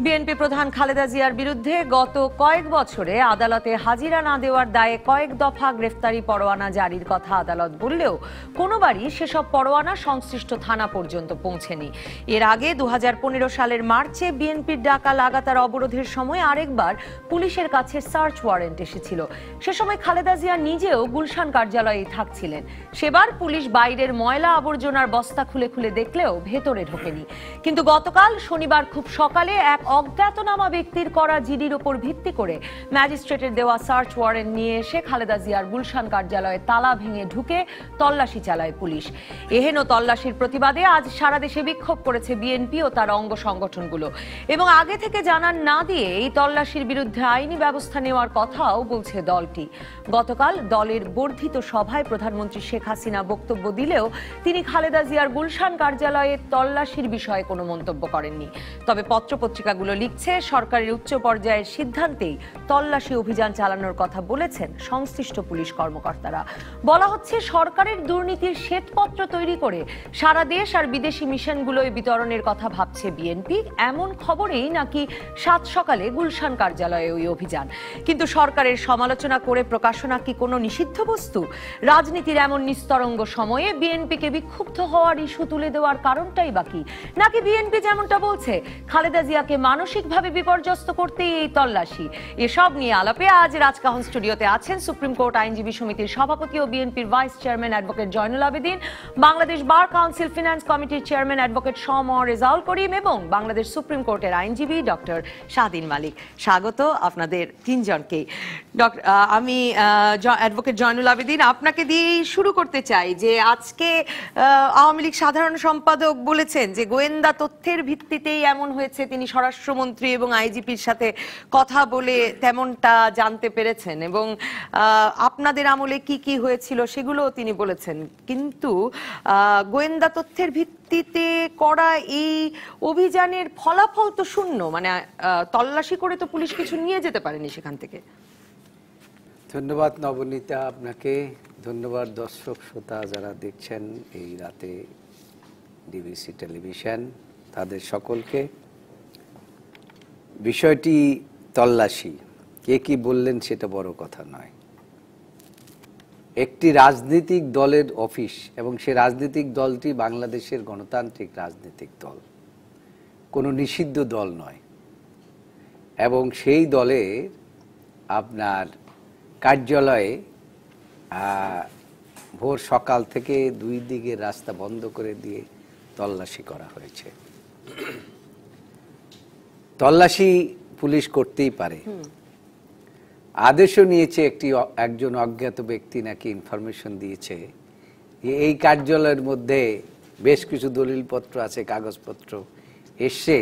BNP প্রধান খালেদা জিয়ার বিরুদ্ধে গত কয়েক বছরে আদালতে হাজিরা না দেওয়ার দায়ে কয়েক দফা গ্রেফতারি পরোয়ানা জারির কথা আদালত বললেও কোনোবারই সেসব পরোয়ানা সংশ্লিষ্ট থানা পর্যন্ত পৌঁছেনি। এর আগে 2015 সালের মার্চে বিএনপির ডাকা লাগাতার অবরোধের সময় আরেকবার পুলিশের কাছে সার্চ ওয়ারেন্ট এসেছিল। সে সময় খালেদা জিয়া নিজেও গুলশান কার্যালয়ে থাকছিলেন। সেবার পুলিশ বাইরের ময়লা আবর্জনার বস্তা খুলে খুলে দেখলেও ভেতরে ঢোকেনি। কিন্তু গতকাল শনিবার খুব সকালে এক অজ্ঞাতনামা ব্যক্তির করা জিডির উপর ভিত্তি করে ম্যাজিস্ট্রেটের দেওয়া সার্চ ওয়ারেন্ট নিয়ে এসে খালেদা জিয়ার গুলশান কার্যালয়ে তালা ভেঙে ঢুকে তল্লাশি চালায় পুলিশ। এহেন তল্লাশির প্রতিবাদে আজ সারা দেশে বিক্ষোভ করেছে বিএনপি ও তার অঙ্গ সংগঠনগুলো এবং আগে থেকে জানান না দিয়ে এই তল্লাশির বিরুদ্ধে আইনি ব্যবস্থা নেওয়ার কথাও বলছে দলটি। গতকাল দলের বর্ধিত সভায় প্রধানমন্ত্রী শেখ হাসিনা বক্তব্য দিলেও তিনি খালেদা জিয়ার গুলশান কার্যালয়ে তল্লাশির বিষয়ে কোনো মন্তব্য করেননি। তবে পত্রপত্রিকাগুলো লিখছে সরকারের উচ্চ পর্যায়ের সিদ্ধান্তেই তল্লাশি অভিযান চালানোর কথা বলেছেন সংশ্লিষ্ট পুলিশ কর্মকর্তারা। বলা হচ্ছে সরকারের দুর্নীতির শ্বেতপত্র তৈরি করে সারা দেশ আর বিদেশি মিশনগুলোয় বিতরণের কথা ভাবছে বিএনপি। এমন খবরেই নাকি সাত সকালে গুলশান কার্যালয়ে ওই অভিযান। কিন্তু সরকারের সমালোচনা করে প্রকাশনা কি কোনো নিষিদ্ধ বস্তু? রাজনীতির এমন নিস্তরঙ্গ সময়ে বিএনপিকে বিক্ষুব্ধ হওয়ার ইস্যু তুলে দেওয়ার কারণটাই বাকি, নাকি বিএনপি যেমনটা বলছে খালেদা জিয়াকে মানসিকভাবে বিপর্যস্ত করতেই এই তল্লাশি? এসব নিয়ে আলাপে আজ রাজকাহন স্টুডিওতে আছেন সুপ্রিম কোর্ট আইনজীবী সমিতির সভাপতি ও বিএনপির vice chairman advocate Zainul Abedin, Bangladesh bar council finance কমিটির চেয়ারম্যান অ্যাডভোকেট শামীম রেজাউল করিম এবং বাংলাদেশ সুপ্রিম কোর্টের আইনজীবী ডক্টর শাহদিন মালিক। স্বাগত আপনাদের তিনজনকেই। আমি অ্যাডভোকেট জয়নুল আবেদিন, আপনাকে দিয়েই শুরু করতে চাই যে আজকে আওয়ামী লীগ সাধারণ সম্পাদক বলেছেন যে গোয়েন্দা তথ্যের ভিত্তিতেই এমন হয়েছে, তিনি স্বরাষ্ট্রমন্ত্রী এবং আইজিপির সাথে কথা বলে তেমনটা জানতে পেরেছেন এবং আপনাদের আমলে কি কি হয়েছিল সেগুলো তিনি বলেছেন। কিন্তু গোয়েন্দা তথ্যের ভিত্তিতে করা এই অভিযানের ফলাফল তো শূন্য, মানে তল্লাশি করে তো পুলিশ কিছু নিয়ে যেতে পারেনি সেখান থেকে। ধন্যবাদ নবনীতা, আপনাকে ধন্যবাদ দর্শক শ্রোতা যারা দেখছেন এই রাতে ডিবিসি টেলিভিশন, তাদের সকলকে। বিষয়টি তল্লাশি, কে কি বললেন সেটা বড় কথা নয়। একটি রাজনৈতিক দলের অফিস এবং সেই রাজনৈতিক দলটি বাংলাদেশের গণতান্ত্রিক রাজনৈতিক দল, কোনো নিষিদ্ধ দল নয়। এবং সেই দলের আপনার কার্যালয়ে ভোর সকাল থেকে দুই দিকের রাস্তা বন্ধ করে দিয়ে তল্লাশি করা হয়েছে। তল্লাশি পুলিশ করতেই পারে। আদেশও নিয়েছে, একজন অজ্ঞাত ব্যক্তি নাকি ইনফরমেশন দিয়েছে যে এই কার্যালয়ের মধ্যে বেশ কিছু দলিলপত্র আছে, কাগজপত্র এসছে।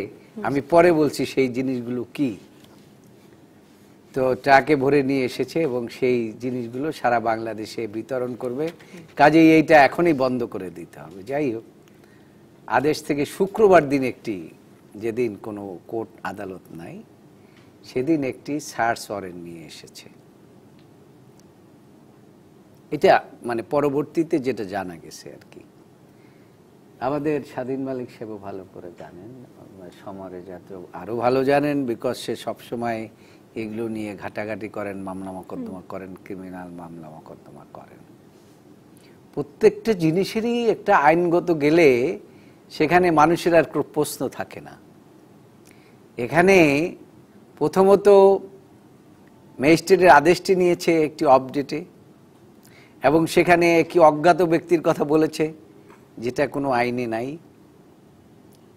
আমি পরে বলছি সেই জিনিসগুলো কি। তো ট্রাকে ভরে নিয়ে এসেছে এবং সেই জিনিসগুলো সারা বাংলাদেশে বিতরণ করবে। কাজেই এইটা এখনই বন্ধ করে দিতে হবে। যাই হোক, আদেশ থেকে শুক্রবার দিন যেদিন কোনো কোর্ট আদালত নাই, সেদিন একটি সার্চ ওয়ারেন্ট নিয়ে এসেছে। এটা মানে পরবর্তীতে যেটা জানা গেছে আর কি। আমাদের স্বাধীন মালিক সাহেব ভালো করে জানেন, সমরে যাতে আরো ভালো জানেন, বিকজ সে সবসময় এগুলো নিয়ে ঘাটাঘাটি করেন, মামলা মোকদ্দমা করেন, ক্রিমিনাল মামলা মোকদ্দমা করেন। প্রত্যেকটা জিনিসেরই একটা আইনগত গেলে সেখানে মানুষের আর প্রশ্ন থাকে না। এখানে প্রথমত ম্যাজিস্ট্রেটের আদেশটি নিয়েছে একটি আপডেটে এবং সেখানে একটি অজ্ঞাত ব্যক্তির কথা বলেছে যেটা কোনো আইনে নাই।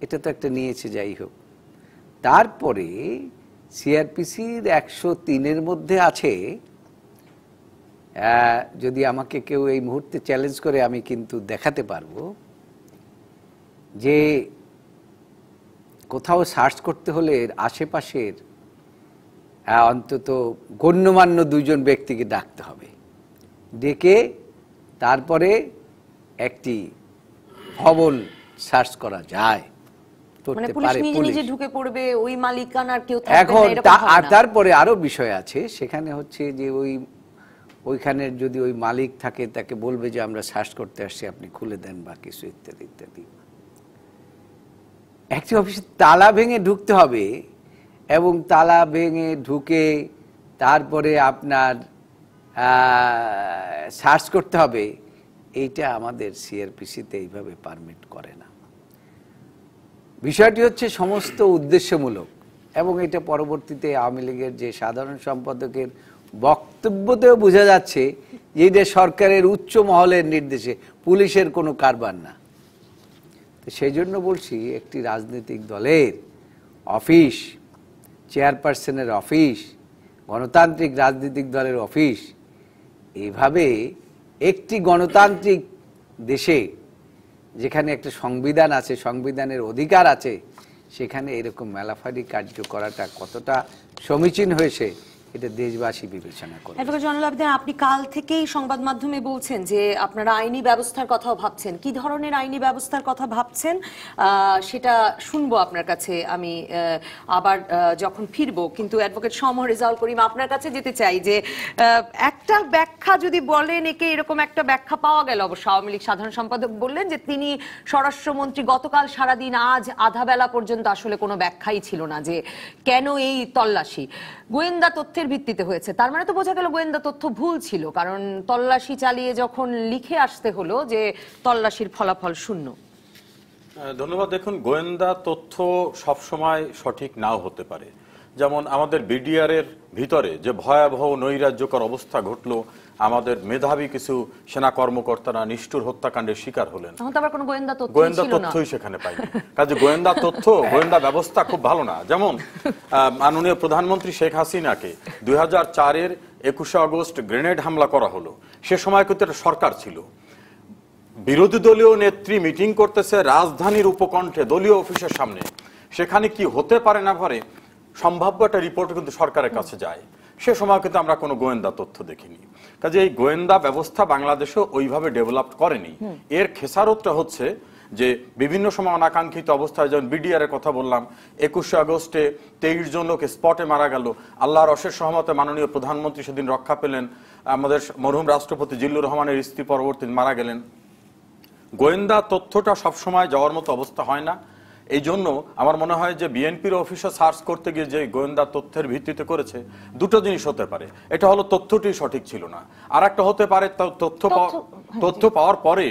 এটা তো একটা নিয়েছে। যাই হোক, তারপরে সিআরপিসির 103-এর মধ্যে আছে, যদি আমাকে কেউ এই মুহূর্তে চ্যালেঞ্জ করে আমি কিন্তু দেখাতে পারবো যে কোথাও সার্চ করতে হলে আশেপাশের অন্তত গণ্যমান্য 2 জন ব্যক্তিকে ডাকতে হবে, ডেকে তারপরে একটি ভবন সার্চ করা যায়। এখন তারপরে আরো বিষয় আছে সেখানে, হচ্ছে যে ওইখানের যদি ওই মালিক থাকে তাকে বলবে যে আমরা সার্চ করতে আসছি, আপনি খুলে দেন বা কিছু ইত্যাদি ইত্যাদি। একটি অফিসে তালা ভেঙে ঢুকতে হবে এবং তালা ভেঙে ঢুকে তারপরে আপনার সার্চ করতে হবে, এইটা আমাদের সিআরপিসিতে এইভাবে পারমিট করে না। বিষয়টি হচ্ছে সমস্ত উদ্দেশ্যমূলক, এবং এটা পরবর্তীতে আওয়ামী লীগের যে সাধারণ সম্পাদকের বক্তব্যতেও বোঝা যাচ্ছে যে এটা সরকারের উচ্চ মহলের নির্দেশে, পুলিশের কোনো কারবার না। তো সেই জন্য বলছি, একটি রাজনৈতিক দলের অফিস, চেয়ারপারসনের অফিস, গণতান্ত্রিক রাজনৈতিক দলের অফিস, এইভাবে একটি গণতান্ত্রিক দেশে যেখানে একটা সংবিধান আছে, সংবিধানের অধিকার আছে, সেখানে এরকম মেলাফারি কার্য করাটা কতটা সমীচীন হয়েছে এটা দেশবাসী বিবেচনা করে। অ্যাডভোকেট জয়নুল আবেদিন, আপনি কাল থেকেই সংবাদ মাধ্যমে বলছেন যে আপনারা আইনি ব্যবস্থার কথাও ভাবছেন। কি ধরনের আইনি ব্যবস্থার কথা ভাবছেন সেটা শুনবো আপনার কাছে আমি আবার যখন ফিরবো। কিন্তু অ্যাডভোকেট সমর রেজাউল করিম, আপনার কাছে যেতে চাই যে একটা ব্যাখ্যা যদি বলেন, একে এরকম একটা ব্যাখ্যা পাওয়া গেল, অবশ্য আওয়ামী লীগ সাধারণ সম্পাদক বললেন যে তিনি স্বরাষ্ট্রমন্ত্রী গতকাল সারাদিন, আজ আধা বেলা পর্যন্ত আসলে কোনো ব্যাখ্যাই ছিল না যে কেন এই তল্লাশি গোয়েন্দা তথ্যের ভিত্তিতে হয়েছে। তার মানে তো বোঝা গেল গোয়েন্দা তথ্য ভুল ছিল, কারণ তল্লাশি চালিয়ে যখন লিখে আসতে হলো যে তল্লাশির ফলাফল শূন্য। ধন্যবাদ। দেখুন, গোয়েন্দা তথ্য সবসময় সঠিক নাও হতে পারে। যেমন আমাদের বিডিআর এর ভিতরে যে ভয়াবহ নৈরাজ্যকর অবস্থা ঘটলো, আমাদের মেধাবী কিছু সেনা কর্মকর্তারা নিষ্ঠুর হত্যাকাণ্ডের শিকার হলেন, গোয়েন্দা তথ্যই সেখানে পাইনি। কাজে গোয়েন্দা তথ্য, গোয়েন্দা ব্যবস্থা খুব ভালো না। যেমন মাননীয় প্রধানমন্ত্রী শেখ হাসিনাকে 2004-এর 21শে আগস্ট গ্রেনেড হামলা করা হলো, সে সময় কিন্তু একটা সরকার ছিল, বিরোধী দলীয় নেত্রী মিটিং করতেছে রাজধানীর উপকণ্ঠে দলীয় অফিসের সামনে, সেখানে কি হতে পারে না পারে সম্ভাব্য একটা রিপোর্ট কিন্তু সরকারের কাছে যায়। সে সময় কিন্তু আমরা কোনো গোয়েন্দা তথ্য দেখিনি। কাজে এই গোয়েন্দা ব্যবস্থা বাংলাদেশও ওইভাবে ডেভেলপ করেনি। এর খেসারতটা হচ্ছে যে বিভিন্ন সময় অনাকাঙ্ক্ষিত অবস্থায়, যেমন বিডিআর এর কথা বললাম, 21শে আগস্টে 23 জন লোক স্পটে মারা গেল, আল্লাহর অশেষ রহমতে মাননীয় প্রধানমন্ত্রী সেদিন রক্ষা পেলেন, আমাদের মরহুম রাষ্ট্রপতি জিল্লুর রহমানের স্ত্রী পরবর্তী মারা গেলেন। গোয়েন্দা তথ্যটা সবসময় যাওয়ার মতো অবস্থা হয় না। এই জন্য আমার মনে হয় যে বিএনপির অফিসে সার্চ করতে গিয়ে যে গোয়েন্দা তথ্যের ভিত্তিতে করেছে, দুটো জিনিস হতে পারে। এটা হলো তথ্যটি সঠিক ছিল না, আর একটা হতে পারে তথ্য পাওয়ার পরে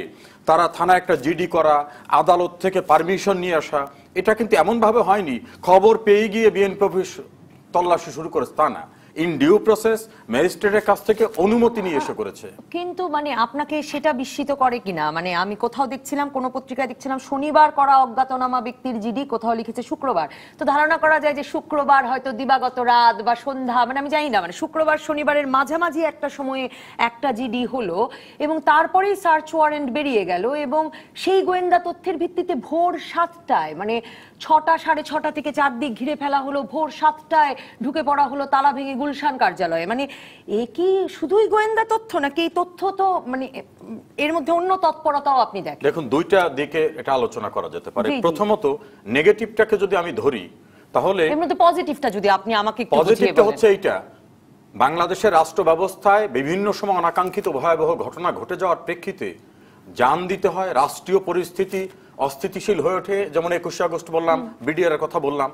তারা থানা একটা জিডি করা, আদালত থেকে পারমিশন নিয়ে আসা, এটা কিন্তু এমন ভাবে হয়নি খবর পেয়ে গিয়ে বিএনপি অফিস তল্লাশি শুরু করেছে, তা না। ইন ডিউ প্রসেস ম্যাজিস্ট্রেটের কাছ থেকে অনুমতি নিয়ে এসে করেছে। কিন্তু মানে আপনাকে সেটা বিস্মিত করে কিনা, মানে আমি কোথাও দেখছিলাম, কোন পত্রিকায় দেখছিলাম শনিবার করা অজ্ঞাতনামা ব্যক্তির জিডি, কোথাও লিখেছে শুক্রবার। তো ধারণা করা যায় যে শুক্রবার হয়তো দিবাগত রাত বা সন্ধ্যা, মানে আমি জানি না, মানে শুক্রবার শনিবারের মাঝামাঝি একটা সময়ে একটা জিডি হলো এবং তারপরেই সার্চ ওয়ারেন্ট বেরিয়ে গেল, এবং সেই গোয়েন্দা তথ্যের ভিত্তিতে ভোর 7টায়, মানে 6টা 6:30 থেকে চারদিক ঘিরে ফেলা হলো, ভোর 7টায় ঢুকে পড়া হলো তালা ভেঙে গুলশান কার্যালয়ে। মানে এ কি শুধুই গোয়েন্দা তথ্য নাকি এই তথ্য তো মানে এর মধ্যে অন্য তৎপরতাও আপনি দেখেন? দেখুন, দুইটা দিকে এটা আলোচনা করা যেতে পারে। প্রথমত নেগেটিভটাকে যদি আমি ধরি, তাহলে এর মধ্যে পজিটিভটা যদি আপনি আমাকে একটু বুঝিয়ে বলেন। পজিটিভটা হচ্ছে এইটা, বাংলাদেশের রাষ্ট্র ব্যবস্থায় বিভিন্ন সময় অনাকাঙ্ক্ষিত ভয়াবহ ঘটনা ঘটে যাওয়ার প্রেক্ষিতে জান দিতে হয়, রাষ্ট্রীয় পরিস্থিতি অস্থিতিশীল হয়ে ওঠে। যেমন 21শে আগস্ট বললাম, বিডিআর এর কথা বললাম।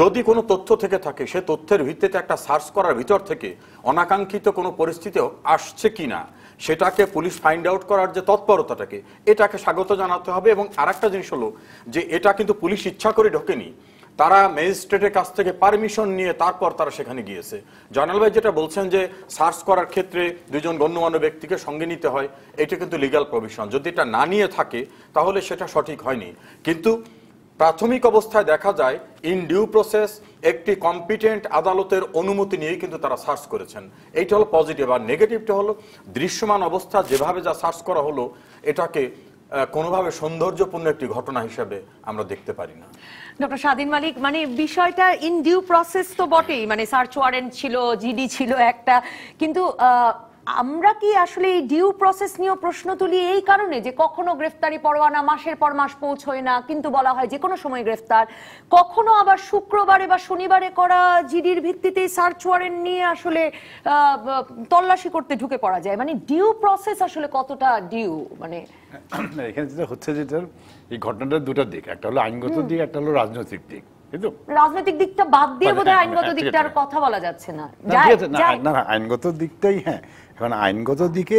যদি কোনো তথ্য থেকে থাকে, সে তথ্যের ভিত্তিতে একটা সার্চ করার ভিতর থেকে অনাকাঙ্ক্ষিত কোনো পরিস্থিতি আসছে কিনা সেটাকে পুলিশ ফাইন্ড আউট করার যে তৎপরতাটাকে, এটাকে স্বাগত জানাতে হবে। এবং আরেকটা জিনিস হলো যে এটা কিন্তু পুলিশ ইচ্ছা করে ঢোকেনি, তারা ম্যাজিস্ট্রেটের কাছ থেকে পারমিশন নিয়ে তারপর তারা সেখানে গিয়েছে। জয়নাল ভাই যেটা বলছেন যে সার্চ করার ক্ষেত্রে দুইজন গণ্যমান্য ব্যক্তিকে সঙ্গে নিতে হয়, এটা কিন্তু লিগ্যাল প্রভিশন। যদি এটা না নিয়ে থাকে তাহলে সেটা সঠিক হয়নি। কিন্তু প্রাথমিক অবস্থায় দেখা যায় ইন ডিউ প্রসেস একটি কম্পিটেন্ট আদালতের অনুমতি নিয়ে কিন্তু তারা সার্চ করেছেন। এইটা হলো পজিটিভ। আর নেগেটিভটা হলো দৃশ্যমান অবস্থা যেভাবে যা সার্চ করা হলো, এটাকে কোনোভাবে সৌন্দর্যপূর্ণ একটি ঘটনা হিসেবে আমরা দেখতে পারি না। ডক্টর স্বাধীন মালিক, মানে বিষয়টা ইন ডিউ প্রসেস তো বটেই, মানে সার্চ ওয়ারেন্ট ছিল, জিডি ছিল একটা, কিন্তু আমরা কি আসলে এই ডিউ প্রসেস নিয়ে প্রশ্ন তুলি এই কারণে যে কখনো গ্রেফতারি পরোয়ানা মাসের পর মাস পৌঁছয় না, কিন্তু বলা হয় যে কোনো সময় গ্রেফতার, কখনো আবার শুক্রবারে বা শনিবারে করা জিডির ভিত্তিতে সার্চ ওয়ারেন্ট নিয়ে আসলে তল্লাশি করতে ঢুকে পড়া যায়। মানে ডিউ প্রসেস আসলে কতটা ডিউ? মানে এখানে যেটা হচ্ছে, যেটা এই ঘটনাটার দুটো দিক, একটা হলো আইনগত দিক, একটা হলো রাজনৈতিক দিক। কিন্তু রাজনৈতিক দিকটা বাদ দিয়ে বোধহয় আইনগত ঠিক দিকটার আছে। কথা বলা যাচ্ছে না। না, ঠিক আছে, না আইনগত দিকটাই, হ্যাঁ এখন আইনগত দিকে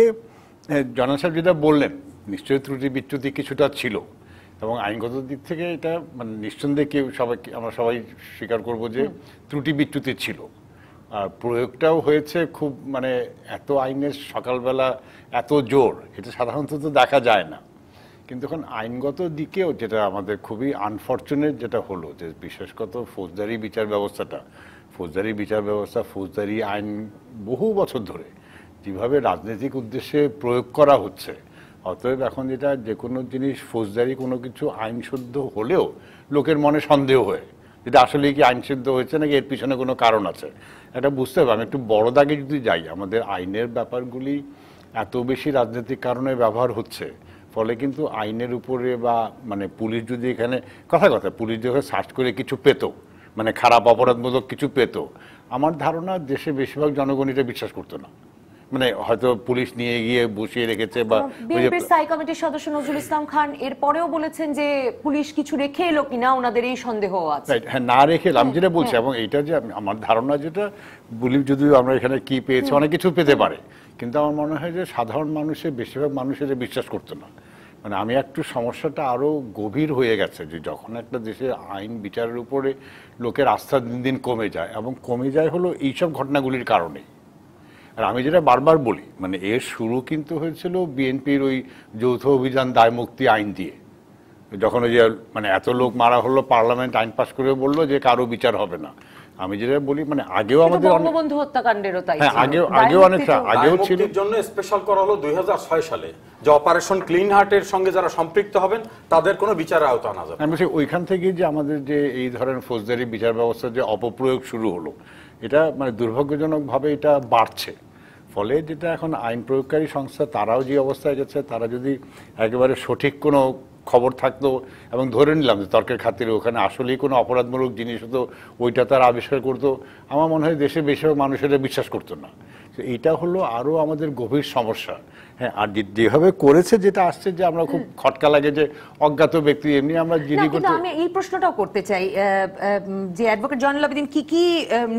জনাব সাহেব যেটা বললেন নিশ্চয়ই ত্রুটি বিচ্যুতি কিছুটা ছিল, এবং আইনগত দিক থেকে এটা মানে নিঃসন্দেহে কেউ আমরা সবাই স্বীকার করব যে ত্রুটি বিচ্যুতি ছিল। আর প্রয়োগটাও হয়েছে খুব মানে এত আইনের সকালবেলা এত জোর, এটা সাধারণত তো দেখা যায় না। কিন্তু এখন আইনগত দিকেও যেটা আমাদের খুবই আনফর্চুনেট যেটা হলো যে বিশেষত ফৌজদারি বিচার ব্যবস্থা, ফৌজদারি আইন বহু বছর ধরে যেভাবে রাজনৈতিক উদ্দেশ্যে প্রয়োগ করা হচ্ছে, অতএব এখন যেটা যে কোনো জিনিস ফৌজদারি কোনো কিছু আইনশুদ্ধ হলেও লোকের মনে সন্দেহ হয় যেটা আসলে কি আইনশুদ্ধ হয়েছে নাকি এর পিছনে কোনো কারণ আছে, এটা বুঝতে হবে। আমি একটু বড় দাগে যদি যাই, আমাদের আইনের ব্যাপারগুলি এত বেশি রাজনৈতিক কারণে ব্যবহার হচ্ছে, ফলে কিন্তু আইনের উপরে বা মানে পুলিশ যদি এখানে কথা পুলিশ যখন সার্চ করে কিছু পেত, মানে খারাপ অপরাধমূলক কিছু পেত, আমার ধারণা দেশে বেশিরভাগ জনগণ এটা বিশ্বাস করতো না। মানে হয়তো পুলিশ নিয়ে গিয়ে বসিয়ে রেখেছে বা বিএনপির স্থায়ী কমিটির সদস্য নজরুল ইসলাম খান এরপরেও বলেছেন যে পুলিশ কিছু রেখে এলো কিনা ওনাদের এই সন্দেহ আছে। হ্যাঁ, না রেখে আমি যেটা বলছি, এবং এইটা যে আমার ধারণা যেটা বলি, যদিও আমরা এখানে কি পেয়েছি অনেক কিছু পেতে পারে, কিন্তু আমার মনে হয় যে সাধারণ মানুষের বেশিরভাগ মানুষের বিশ্বাস করতো না। মানে আমি একটু সমস্যাটা আরো গভীর হয়ে গেছে যে যখন একটা দেশে আইন বিচারের উপরে লোকের আস্থা দিন দিন কমে যায়, এবং কমে যায় হলো এইসব ঘটনাগুলির কারণে। আর আমি যেটা বারবার বলি, মানে এর শুরু কিন্তু হয়েছিল বিএনপির ওই যৌথ অভিযান দায়মুক্তি আইন দিয়ে, যখন ওই যে মানে এত লোক মারা হলো, পার্লামেন্ট আইন পাস করে বললো যে কারো বিচার হবে না। আমি যেটা বলি মানে আগেও আমাদের বঙ্গবন্ধু হত্যাকাণ্ডেরও তাই, হ্যাঁ আগেও অনেকটা আগেও ছিল, মুক্তির জন্য স্পেশাল করা হলো 2006 সালে যে অপারেশন ক্লিন হার্টের সঙ্গে যারা সম্পৃক্ত হবেন তাদের কোনো বিচারের আওতা আনা যাবে। আমি বলছি ওইখান থেকে যে আমাদের যে এই ধরনের ফৌজদারি বিচার ব্যবস্থার যে অপপ্রয়োগ শুরু হলো, এটা মানে দুর্ভাগ্যজনকভাবে এটা বাড়ছে। ফলে যেটা এখন আইন প্রয়োগকারী সংস্থা তারাও যে অবস্থায় গেছে, তারা যদি একেবারে সঠিক কোনো খবর থাকতো এবং ধরে নিলাম যে তর্কের খাতিরে ওখানে আসলেই কোনো অপরাধমূলক জিনিস হতো, ওইটা তারা আবিষ্কার করতো, আমার মনে হয় দেশে বেশিরভাগ মানুষেরা বিশ্বাস করতো না। এইটা হলো আরও আমাদের গভীর সমস্যা। হ্যাঁ, আর যেভাবে করেছে যেটা আসছে যে আমরা খুব খটকা লাগে যে অজ্ঞাত ব্যক্তি এমনি আমরা জিডি করতে। আমি এই প্রশ্নটাও করতে চাই যে অ্যাডভোকেট জয়নুল আবেদীন কি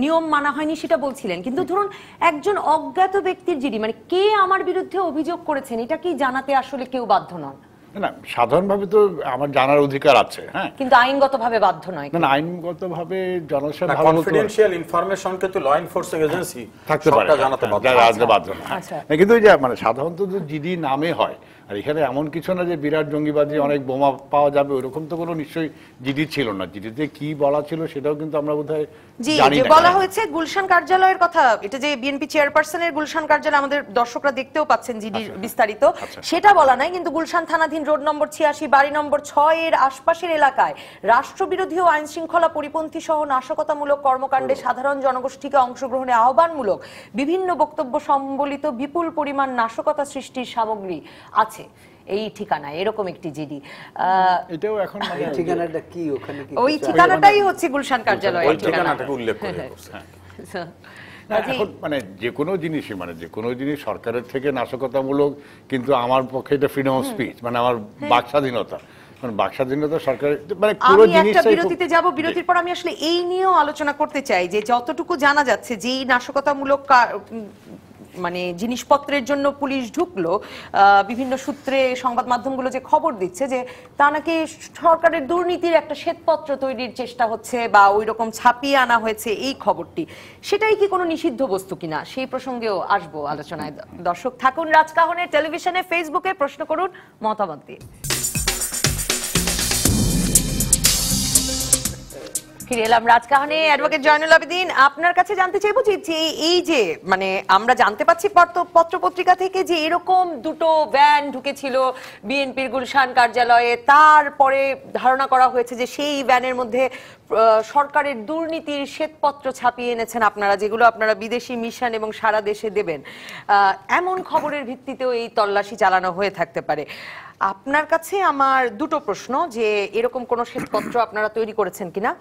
নিয়ম মানা হয়নি সেটা বলছিলেন, কিন্তু ধরুন একজন অজ্ঞাত ব্যক্তির জিডি মানে কে আমার বিরুদ্ধে অভিযোগ করেছেন এটা কি জানাতে আসলে কেউ বাধ্য নন? না, সাধারণভাবে তো আমার জানার অধিকার আছে, হ্যাঁ, কিন্তু আইনগতভাবে বাধ্য নয়। না, আইনগতভাবে জনসাধারণ কনফিডেন্সিয়াল ইনফরমেশন কিন্তু ল এনফোর্সিং এজেন্সি থাকতে পারে, জানাতে বাধ্য না। কিন্তু যে মানে সাধারণত যে জিডি নামে হয়, আর এখানে এমন কিছু না যে বিরাট জঙ্গিবাদী অনেক বোমা পাওয়া যাবে ওরকম তো কোনো নিশ্চয়ই জিডি ছিল না। জিডিতে কি বলা ছিল সেটাও কিন্তু আমরা বোধহয় জানি না। বলা হয়েছে গুলশান কার্যালয়ের কথা, এটা যে বিএনপি চেয়ারপারসনের গুলশান কার্যালয়, আমাদের দর্শকরা দেখতেও পাচ্ছেন জিডি বিস্তারিত, সেটা বলা নাই, কিন্তু গুলশান থানাধীন রোড নম্বর 86 বাড়ি নম্বর 6 এর আশপাশের এলাকায় রাষ্ট্রবিরোধী ও আইন শৃঙ্খলা পরিপন্থী সহ নাশকতামূলক কর্মকাণ্ডে সাধারণ জনগোষ্ঠীকে অংশগ্রহণে আহ্বানমূলক বিভিন্ন বক্তব্য সম্বলিত বিপুল পরিমাণ নাশকতা সৃষ্টির সামগ্রী আছে এই ঠিকানায়, এরকম একটি জিডি। এটাও এখন এই ঠিকানাটা কি, ওখানে কি ওই ঠিকানাটাই হচ্ছে গুলশান কার্যালয়, ওই ঠিকানাটাকে উল্লেখ করে করছে। এখন মানে যে কোনো জিনিসই মানে যে কোনো জিনিস সরকারের থেকে নাশকতামূলক, কিন্তু আমার পক্ষে এটা ফ্রিডম অফ স্পিচ, মানে আমার বাক স্বাধীনতা, মানে বাক স্বাধীনতা সরকার মানে পুরো জিনিসটাই। একটা বিরতিতে যাব, বিরতির পর আমি আসলে এই নিয়েও আলোচনা করতে চাই যে যতটুকু জানা যাচ্ছে যে এই নাশকতামূলক মানে জিনিসপত্রের জন্য পুলিশ ঢুকলো, বিভিন্ন সূত্রে সংবাদ মাধ্যমগুলো যে খবর দিচ্ছে যে তা নাকি সরকারের দুর্নীতির একটা শ্বেতপত্র তৈরির চেষ্টা হচ্ছে বা ওই রকম ছাপিয়ে আনা হয়েছে এই খবরটি, সেটাই কি কোনো নিষিদ্ধ বস্তু কিনা সেই প্রসঙ্গেও আসবো আলোচনায়। দর্শক থাকুন রাজকাহনের টেলিভিশনে, ফেসবুকে প্রশ্ন করুন, মতামত দিয়ে। ফিরে এলাম রাজকাহনে, অ্যাডভোকেট জয়নুল আবেদীন, আপনার কাছে জানতে চাইবো যে এই যে মানে আমরা জানতে পাচ্ছি পত্র পত্রিকা থেকে যে এরকম দুটো ভ্যান ঢুকেছিল বিএনপির গুলশান কার্যালয়ে, তারপরে ধারণা করা হয়েছে যে সেই ভ্যানের মধ্যে সরকারের দুর্নীতির শ্বেতপত্র ছাপিয়ে এনেছেন আপনারা, যেগুলো আপনারা বিদেশি মিশন এবং সারা দেশে দেবেন, এমন খবরের ভিত্তিতেও এই তল্লাশি চালানো হয়ে থাকতে পারে। আপনার কাছে আমার দুটো প্রশ্ন, যে এরকম কোন শ্বেতপত্র আপনারা তৈরি করেছেন কিনা,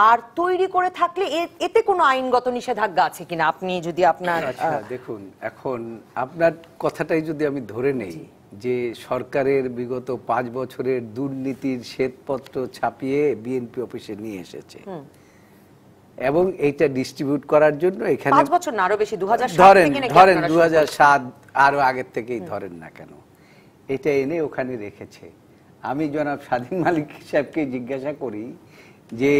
আর তৈরি করে থাকলে এতে কোনো আইনগত নিষেধাজ্ঞা আছে কিনা, আপনি যদি আপনার। দেখুন, এখন আপনার কথাটাই যদি আমি ধরে নেই, যে সরকারের বিগত 5 বছরের দুর্নীতির শ্বেতপত্র ছাপিয়ে বিএনপি অফিসে নিয়ে এসেছে এবং এইটা ডিস্ট্রিবিউট করার জন্য এখানে 5 বছর না আরো বেশি 2007 ধরেন থেকে নাকি ধরেন আপনারা 2007 আরো আগের থেকেই ধরেন না কেন, এটা এনে ওখানে রেখেছে। আমি জনাব স্বাধীন মালিক সাহেবকে জিজ্ঞাসা করি যে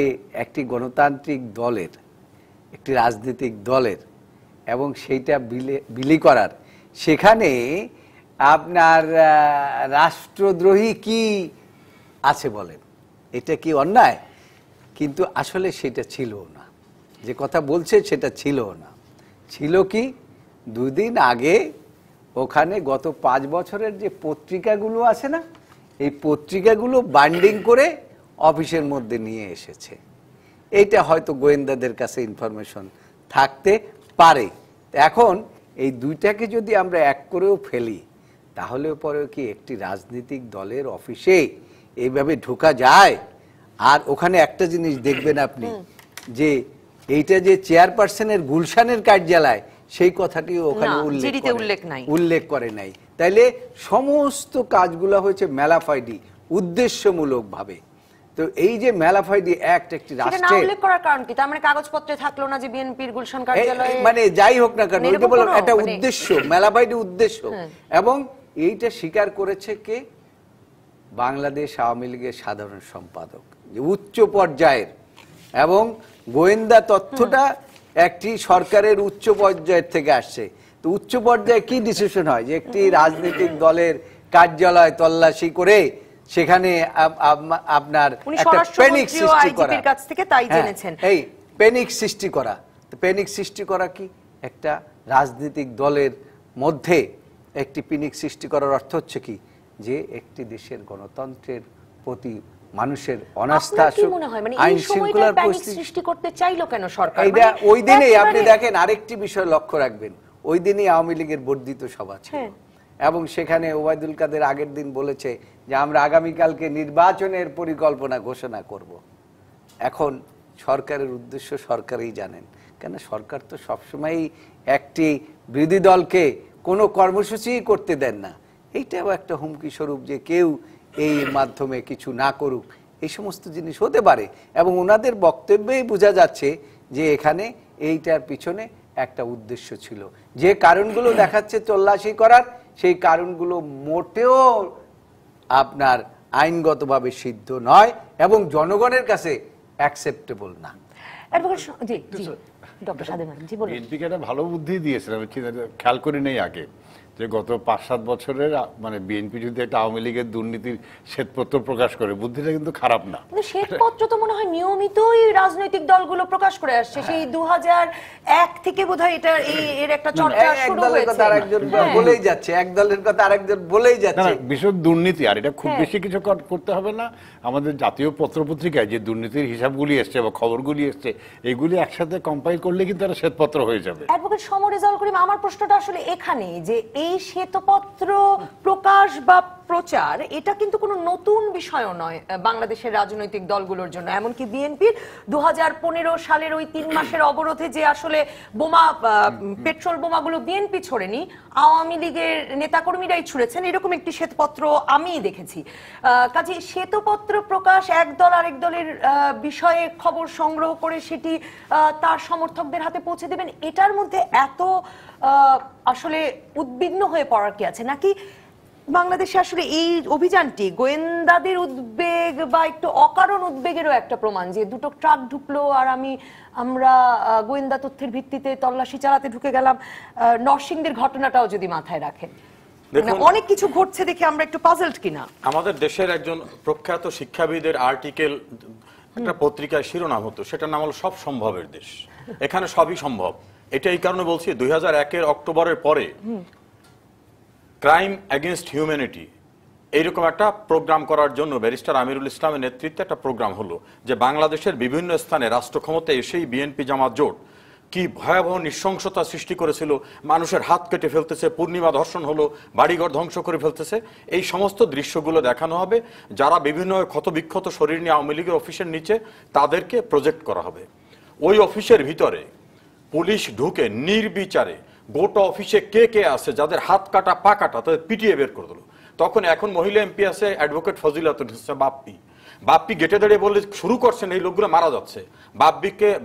একটি গণতান্ত্রিক দলের, একটি রাজনৈতিক দলের এবং সেইটা বিলি করার, সেখানে আপনার রাষ্ট্রদ্রোহী কি আছে বলেন, এটা কি অন্যায়? কিন্তু আসলে সেটা ছিল না, যে কথা বলছে সেটা ছিল না। ছিল কি, 2 দিন আগে ওখানে গত 5 বছরের যে পত্রিকাগুলো আছে না, এই পত্রিকাগুলো বাইন্ডিং করে অফিসের মধ্যে নিয়ে এসেছে। এইটা হয়তো গোয়েন্দাদের কাছে ইনফরমেশন থাকতে পারে। এখন এই দুইটাকে যদি আমরা এক করেও ফেলি, তাহলে পরেও কি একটি রাজনৈতিক দলের অফিসে এইভাবে ঢোকা যায়? আর ওখানে একটা জিনিস দেখবেন আপনি, যে এইটা যে চেয়ারপারসনের গুলশানের কার্যালয়, সেই কথাটিও ওখানে উল্লেখ করে নাই। তাইলে সমস্ত কাজগুলো হয়েছে মেলাফাইডি, উদ্দেশ্যমূলক ভাবে। তো এই যে মেলাফাইডি অ্যাক্ট একটি রাষ্ট্রের উল্লেখ করার কারণ কি? তার মানে কাগজপত্রে থাকলো না যে বিএনপির গুলশান কার্যালয়ে, মানে যাই হোক না কেন, ওইটা বললাম একটা উদ্দেশ্য, মেলাফাইডি উদ্দেশ্য। এবং এইটা স্বীকার করেছে কে? বাংলাদেশ আওয়ামী লীগের সাধারণ সম্পাদক, যে উচ্চ পর্যায়ের, এবং গোয়েন্দা তথ্যটা একটি সরকারের উচ্চ পর্যায়ের থেকে আসছে। তো উচ্চ পর্যায়ে কি ডিসিশন হয়, যে একটি রাজনৈতিক দলের কার্যালয় তল্লাশি করে সেখানে আপনার একটা প্যানিক সৃষ্টি করা, কাছ থেকে তাই জেনেছেন, এই প্যানিক সৃষ্টি করা। তো প্যানিক সৃষ্টি করা কি? একটা রাজনৈতিক দলের মধ্যে একটি প্যানিক সৃষ্টি করার অর্থ হচ্ছে কি, যে একটি দেশের গণতন্ত্রের প্রতি মানুষের অনাস্থা, আইন শৃঙ্খলার সৃষ্টি করতে চাইলো কেন সরকার? এইটা ওই দিনেই আপনি দেখেন, আরেকটি বিষয় লক্ষ্য রাখবেন, ওই দিনই আওয়ামী লীগের বর্ধিত সভা ছিল এবং সেখানে ওবায়দুল কাদের আগের দিন বলেছে যে আমরা আগামীকালকে নির্বাচনের পরিকল্পনা ঘোষণা করব। এখন সরকারের উদ্দেশ্য সরকারই জানেন, কেন সরকার তো সবসময়ই একটি বিরোধী দলকে কোনো কর্মসূচি করতে দেন না। এইটাও একটা হুমকি স্বরূপ, যে কেউ এই মাধ্যমে কিছু না করুক, এই সমস্ত জিনিস হতে পারে। এবং ওনাদের বক্তব্যেই বোঝা যাচ্ছে যে এখানে এইটার পিছনে একটা উদ্দেশ্য ছিল। যে কারণগুলো দেখাচ্ছে তল্লাশি করার, সেই কারণগুলো মোটেও আপনার আইনগতভাবে সিদ্ধ নয় এবং জনগণের কাছে অ্যাকসেপ্টেবল না। বিএনপিকে একটা ভালো বুদ্ধি দিয়েছিলাম, খেয়াল করি নেই আগে, যে গত 5-7 বছরের মানে বিএনপি যদি একটা আওয়ামী লীগের দুর্নীতির শ্বেতপত্র প্রকাশ করে, বুদ্ধিটা কিন্তু খারাপ না। শ্বেতপত্র তো মনে হয় নিয়মিতই রাজনৈতিক দলগুলো প্রকাশ করে আসছে, সেই 2001 থেকে বোধহয় এটা এর একটা চর্চা শুরু হয়েছে। আরেকজন বলেই যাচ্ছে, এক দলের কথা আরেকজন বলেই যাচ্ছে। ভীষণ দুর্নীতি, আর এটা খুব বেশি কিছু করতে হবে না। আমাদের জাতীয় পত্রপত্রিকায় যে দুর্নীতির হিসাবগুলি এসছে বা খবরগুলি এসছে, এগুলি একসাথে কম্পাইল করলে কিন্তু একটা শ্বেতপত্র হয়ে যাবে। অ্যাডভোকেট সমর রেজাউল করিম, আমার প্রশ্নটা আসলে এখানে, যে এই শ্বেতপত্র প্রকাশ বা প্রচার, এটা কিন্তু কোনো নতুন বিষয়ও নয় বাংলাদেশের রাজনৈতিক দলগুলোর জন্য। এমনকি বিএনপির 2015 সালের ওই 3 মাসের অবরোধে যে আসলে বোমা, পেট্রোল বোমাগুলো বিএনপি ছোড়েনি, আওয়ামী লীগের নেতাকর্মীরাই ছুড়েছেন, এরকম একটি শ্বেতপত্র আমি দেখেছি। কাজে শ্বেতপত্র প্রকাশ, এক দল আরেক দলের বিষয়ে খবর সংগ্রহ করে সেটি তার সমর্থকদের হাতে পৌঁছে দেবেন, এটার মধ্যে এত আসলে উদ্বিগ্ন হয়ে পড়ার কি আছে? নাকি বাংলাদেশে আসলে এই অভিযানটি গোয়েন্দাদের উদ্বেগ বা একটু অকারণ উদ্বেগেরও একটা প্রমাণ, যে দুটো ট্রাক ঢুকলো আর আমরা গোয়েন্দা তথ্যের ভিত্তিতে তল্লাশি চালাতে ঢুকে গেলাম? নরসিংদীর ঘটনাটাও যদি মাথায় রাখেন, অনেক কিছু ঘটছে দেখে আমরা একটু পাজলড কিনা? আমাদের দেশের একজন প্রখ্যাত শিক্ষাবিদের আর্টিকেল একটা পত্রিকায় শিরোনাম হতো, সেটার নাম হলো সব সম্ভবের দেশ। এখানে সবই সম্ভব। এটা এই কারণে বলছি, 2001 অক্টোবরের পরে ক্রাইম এগেইনস্ট হিউম্যানিটি এইরকম একটা প্রোগ্রাম করার জন্য ব্যারিস্টার আমিরুল ইসলামের নেতৃত্বে একটা প্রোগ্রাম হলো, যে বাংলাদেশের বিভিন্ন স্থানে রাষ্ট্র ক্ষমতায় এসেই বিএনপি জামাত জোট কি ভয়াবহ নৃশংসতা সৃষ্টি করেছিল, মানুষের হাত কেটে ফেলতেছে, পূর্ণিমা ধর্ষণ হলো, বাড়িঘর ধ্বংস করে ফেলতেছে, এই সমস্ত দৃশ্যগুলো দেখানো হবে। যারা বিভিন্ন ক্ষতবিক্ষত শরীর নিয়ে আওয়ামী লীগের অফিসের নিচে, তাদেরকে প্রজেক্ট করা হবে। ওই অফিসের ভিতরে পুলিশ ঢুকে নির্বিচারে গোটা অফিসে কে কে আছে, যাদের হাত কাটা পা কাটা, তাদের পিটিয়ে বের করে দিল। তখন এখন মহিলা এমপি আছে অ্যাডভোকেট ফজিলাতুন বাপ্পি। বাপ্পি গেটে দাঁড়িয়ে বলে শুরু করছেন এই লোকগুলো মারা যাচ্ছে,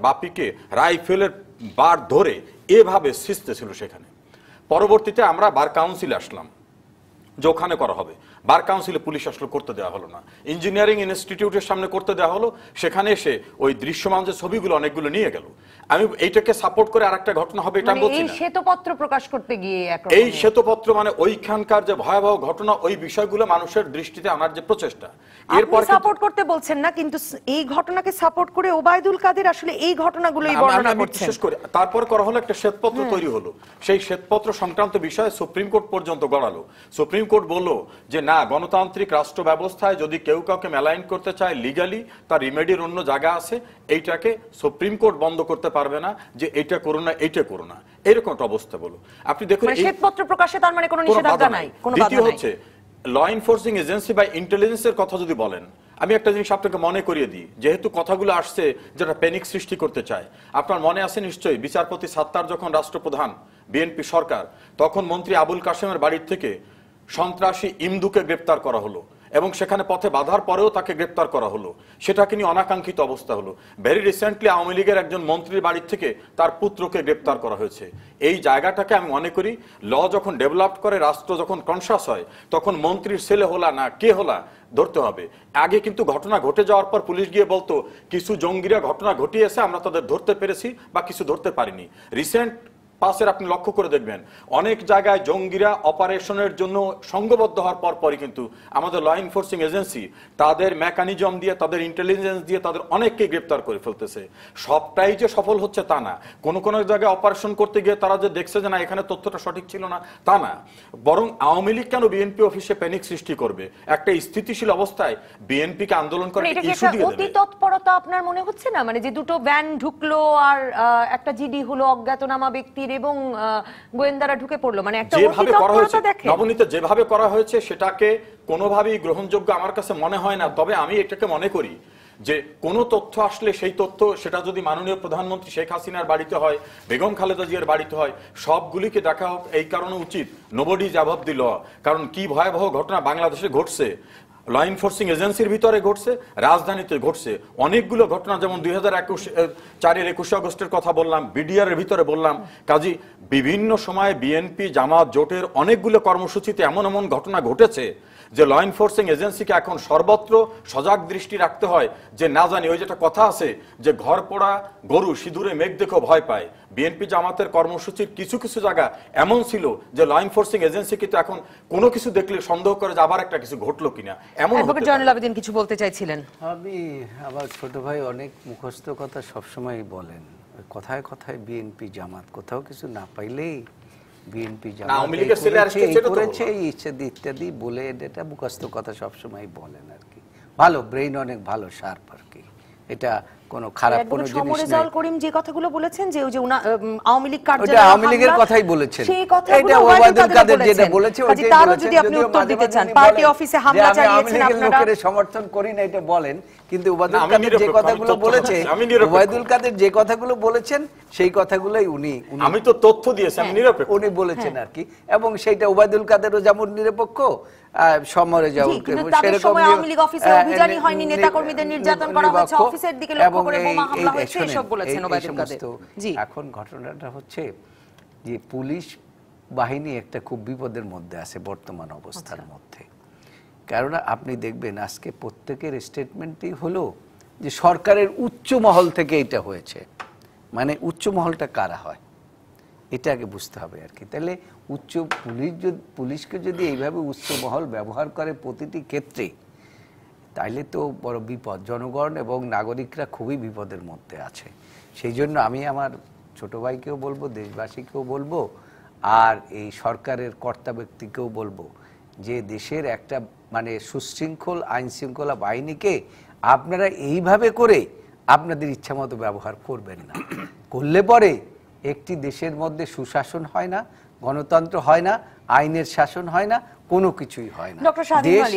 বাপ্পিকে রাইফেলের বার ধরে এভাবে সিস্তে ছিল সেখানে। পরবর্তীতে আমরা বার কাউন্সিলে আসলাম যে ওখানে করা হবে, বার কাউন্সিলে পুলিশ আসলে করতে দেওয়া হলো না, ইঞ্জিনিয়ারিং ইনস্টিটিউটের সামনে করতে দেওয়া হলো, সেখানে এসে ওই দৃশ্যমান যে ছবিগুলো অনেকগুলো নিয়ে গেল। আমি এইটাকে সাপোর্ট করে আরেকটা ঘটনা হবে এটা বলছি না, এই শ্বেতপত্র প্রকাশ করতে গিয়ে এই শ্বেতপত্র মানে ওইখানকার যে ভয়াবহ ঘটনা ওই বিষয়গুলো মানুষের দৃষ্টিতে আনার যে প্রচেষ্টা, এরপর সাপোর্ট করতে বলছেন না, কিন্তু এই ঘটনাকে সাপোর্ট করে ওবায়দুল কাদের আসলে এই ঘটনাগুলোই বর্ণনা করছেন। বিশেষ করে তারপর করা হলো একটা শ্বেতপত্র তৈরি হলো, সেই শ্বেতপত্র সংক্রান্ত বিষয়ে সুপ্রিম কোর্ট পর্যন্ত গড়ালো। সুপ্রিম কোর্ট বললো যে না, গণতান্ত্রিক রাষ্ট্র ব্যবস্থায় যদি কেউ কাউকে মেলাইন করতে চায় লিগালি তার রিমেডির অন্য জায়গা আছে, এইটাকে সুপ্রিম কোর্ট বন্ধ করতে পারবে না যে এইটা করো না এইটা করো না, এরকম একটা অবস্থা বলো। আপনি দেখুন শ্বেতপত্র প্রকাশে তার মানে কোনো নিষেধাজ্ঞা নাই, কোনো বাধা নাই। দ্বিতীয় হচ্ছে ল এনফোর্সিং এজেন্সি বা ইন্টেলিজেন্সের কথা যদি বলেন, আমি একটা জিনিস আপনাকে মনে করিয়ে দিই, যেহেতু কথাগুলো আসছে যেটা প্যানিক সৃষ্টি করতে চায়। আপনার মনে আছে নিশ্চয়ই বিচারপতি সাত্তার যখন রাষ্ট্রপ্রধান বিএনপি সরকার, তখন মন্ত্রী আবুল কাশেমের বাড়ির থেকে সন্ত্রাসী ইমদুকে গ্রেপ্তার করা হলো এবং সেখানে পথে বাধার পরেও তাকে গ্রেপ্তার করা হলো, সেটাকে নিয়ে অনাকাঙ্ক্ষিত অবস্থা হলো। ভেরি রিসেন্টলি আওয়ামী লীগের একজন মন্ত্রীর বাড়ির থেকে তার পুত্রকে গ্রেপ্তার করা হয়েছে। এই জায়গাটাকে আমি মনে করি ল যখন ডেভেলপ করে, রাষ্ট্র যখন কনসাস হয়, তখন মন্ত্রীর ছেলে হলা না কে হলা ধরতে হবে। আগে কিন্তু ঘটনা ঘটে যাওয়ার পর পুলিশ গিয়ে বলতো কিছু জঙ্গিরা ঘটনা ঘটিয়েছে, আমরা তাদের ধরতে পেরেছি বা কিছু ধরতে পারিনি। রিসেন্ট পাসের আপনি লক্ষ্য করে দেখবেন অনেক জায়গায় জঙ্গিরা অপারেশনের জন্য সংঘবদ্ধ হওয়ার পরই কিন্তু আমাদের ল এনফোর্সিং এজেন্সি তাদের মেকানিজম দিয়ে, তাদের ইন্টেলিজেন্স দিয়ে তাদের অনেককে গ্রেপ্তার করে ফেলতেছে। সবটাই যে সফল হচ্ছে তা না, কোন কোন জায়গায় অপারেশন করতে গিয়ে তারা যে দেখছে যে না এখানে তথ্যটা সঠিক ছিল না তা না, বরং আওয়ামী লীগ কেন বিএনপি অফিসে প্যানিক সৃষ্টি করবে? একটা স্থিতিশীল অবস্থায় বিএনপিকে আন্দোলন করে ইস্যু দিয়ে দেবে। অতি তৎপরতা আপনার মনে হচ্ছে না? মানে যে দুটো ভ্যান ঢুকলো আর একটা জিডি হলো অজ্ঞাতনামা ব্যক্তির এবং গোয়েন্দারা ঢুকে পড়লো, মানে একটা অতি তৎপরতা দেখে নবনীতে যেভাবে করা হয়েছে সেটাকে কোনোভাবেই গ্রহণযোগ্য আমার কাছে মনে হয় না। তবে আমি এটাকে মনে করি যে কোন তথ্য আসলে সেই তথ্য সেটা যদি মাননীয় প্রধানমন্ত্রী শেখ হাসিনার বাড়িতে হয়, বেগম খালেদা জিয়ার বাড়িতে হয়, সবগুলিকে দেখা হোক। এই কারণে উচিত নোবডি ইজ অ্যাবভ দি ল, কারণ কি ভয়াবহ ঘটনা বাংলাদেশে ঘটছে, ল এনফোর্সিং এজেন্সির ভিতরে ঘটছে, রাজধানীতে ঘটছে অনেকগুলো ঘটনা। যেমন 2021 আগস্টের কথা বললাম, বিডিআর এর ভিতরে বললাম। কাজী বিভিন্ন সময়ে বিএনপি জামাত জোটের অনেকগুলো কর্মসূচিতে এমন এমন ঘটনা ঘটেছে যে ল এনফোর্সিং এজেন্সিকে এখন সর্বত্র সজাগ দৃষ্টি রাখতে হয় যে না জানি ওই যেটা কথা আছে যে ঘর পোড়া গরু সিঁদুরে মেঘ দেখো ভয় পায়। বিএনপি জামাতের কর্মসূচির কিছু কিছু জায়গা এমন ছিল যে ল এনফোর্সিং এজেন্সি কিন্তু এখন কোনো কিছু দেখলে সন্দেহ করে যে আবার একটা কিছু ঘটলো কিনা। এমন অ্যাডভোকেট জয়নুল আবেদিন কিছু বলতে চাইছিলেন। আমি আমার ছোট ভাই অনেক মুখস্থ কথা সবসময় বলেন, কথায় কথায় বিএনপি জামাত, কোথাও কিছু না পাইলেই বিএনপি জামাত করেছে ইত্যাদি বলে এটা মুখস্থ কথা সবসময় বলেন আর কি। ভালো ব্রেইন, অনেক ভালো শার্প আর কি, এটা কোনো খারাপ কোনো জিনিস রেজাউল করিম যে কথাগুলো বলেছেন যে ওই যে আওয়ামী লীগ কার্যালয়, ওটা আওয়ামী লীগের কথাই বলেছেন, সেই কথাগুলো এটা ওবায়দুল কাদের যেটা বলেছে ওইটাই বলেছেন। তারও যদি আপনি উত্তর দিতে চান, পার্টি অফিসে হামলা চালিয়েছেন আপনারা, লোকের সমর্থন করি না এটা বলেন, কিন্তু ওবায়দুল কাদের যে কথাগুলো বলেছে, ওবায়দুল কাদের যে কথাগুলো বলেছেন সেই কথাগুলোই উনি, আমি তো তথ্য দিয়েছি, আমি নিরপেক্ষ, উনি বলেছেন আর কি। এবং সেইটা ওবায়দুল কাদেরও যেমন নিরপেক্ষ, সমরে যাও সেরকম আওয়ামী লীগ অফিসে অভিযানই হয়নি, নেতাকর্মীদের নির্যাতন করা হয়েছে, অফিসের দিকে লক্ষ্য করে বোমা হামলা হয়েছে, এসব বলেছেন ওবায়দুল কাদের। জি, এখন ঘটনাটা হচ্ছে যে পুলিশ বাহিনী একটা খুব বিপদের মধ্যে আছে বর্তমান অবস্থার মধ্যে। কারণ আপনি দেখবেন আজকে প্রত্যেকের স্টেটমেন্টই হলো যে সরকারের উচ্চ মহল থেকে এটা হয়েছে, মানে উচ্চ মহলটা কারা হয় এটা আগে বুঝতে হবে আর কি। তাহলে পুলিশকে যদি এইভাবে উচ্চ মহল ব্যবহার করে প্রতিটি ক্ষেত্রে, তাইলে তো বড় বিপদ, জনগণ এবং নাগরিকরা খুবই বিপদের মধ্যে আছে। সেই জন্য আমি আমার ছোট ভাইকেও বলবো, দেশবাসীকেও বলবো, আর এই সরকারের কর্তা ব্যক্তিকেও বলবো যে দেশের একটা মানে সুশৃঙ্খল আইন শৃঙ্খলা বাহিনীকে আপনারা এইভাবে করে আপনাদের ইচ্ছা মতো ব্যবহার করবেন না। করলে পরে একটি দেশের মধ্যে সুশাসন হয় না, গণতন্ত্র হয় না, আইনের শাসন হয় না, কোনো কিছুই হয় না, দেশ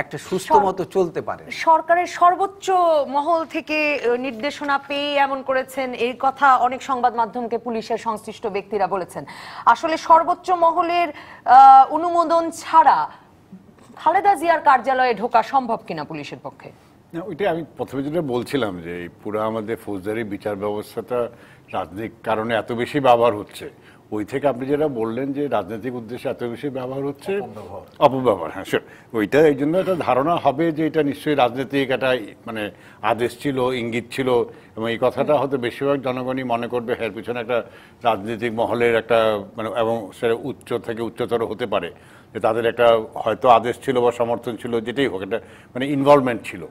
একটা সুস্থ মতো চলতে পারে। সরকারের সর্বোচ্চ মহল থেকে নির্দেশনা পেয়ে এমন করেছেন, এই কথা অনেক সংবাদ মাধ্যমকে পুলিশের সংশ্লিষ্ট ব্যক্তিরা বলেছেন। আসলে সর্বোচ্চ মহলের অনুমোদন ছাড়া খালেদা জিয়ার কার্যালয়ে ঢোকা সম্ভব কিনা পুলিশের পক্ষে? না, ওইটাই আমি প্রথমে যেটা বলছিলাম যে এই পুরো আমাদের ফৌজদারি বিচার ব্যবস্থাটা রাজনৈতিক কারণে এত বেশি ব্যবহার হচ্ছে, ওই থেকে আপনি যেটা বললেন যে রাজনৈতিক উদ্দেশ্যে এত বেশি ব্যবহার হচ্ছে, অপব্যবহার, হ্যাঁ স্যার, ওইটা এই জন্য একটা ধারণা হবে যে এটা নিশ্চয়ই রাজনৈতিক একটা মানে আদেশ ছিল, ইঙ্গিত ছিল, এবং এই কথাটা হয়তো বেশিরভাগ জনগণই মনে করবে এর পিছনে একটা রাজনৈতিক মহলের একটা মানে, এবং সেটা উচ্চ থেকে উচ্চতর হতে পারে, যে তাদের একটা হয়তো আদেশ ছিল বা সমর্থন ছিল, যেটাই হোক, একটা মানে ইনভলভমেন্ট ছিল।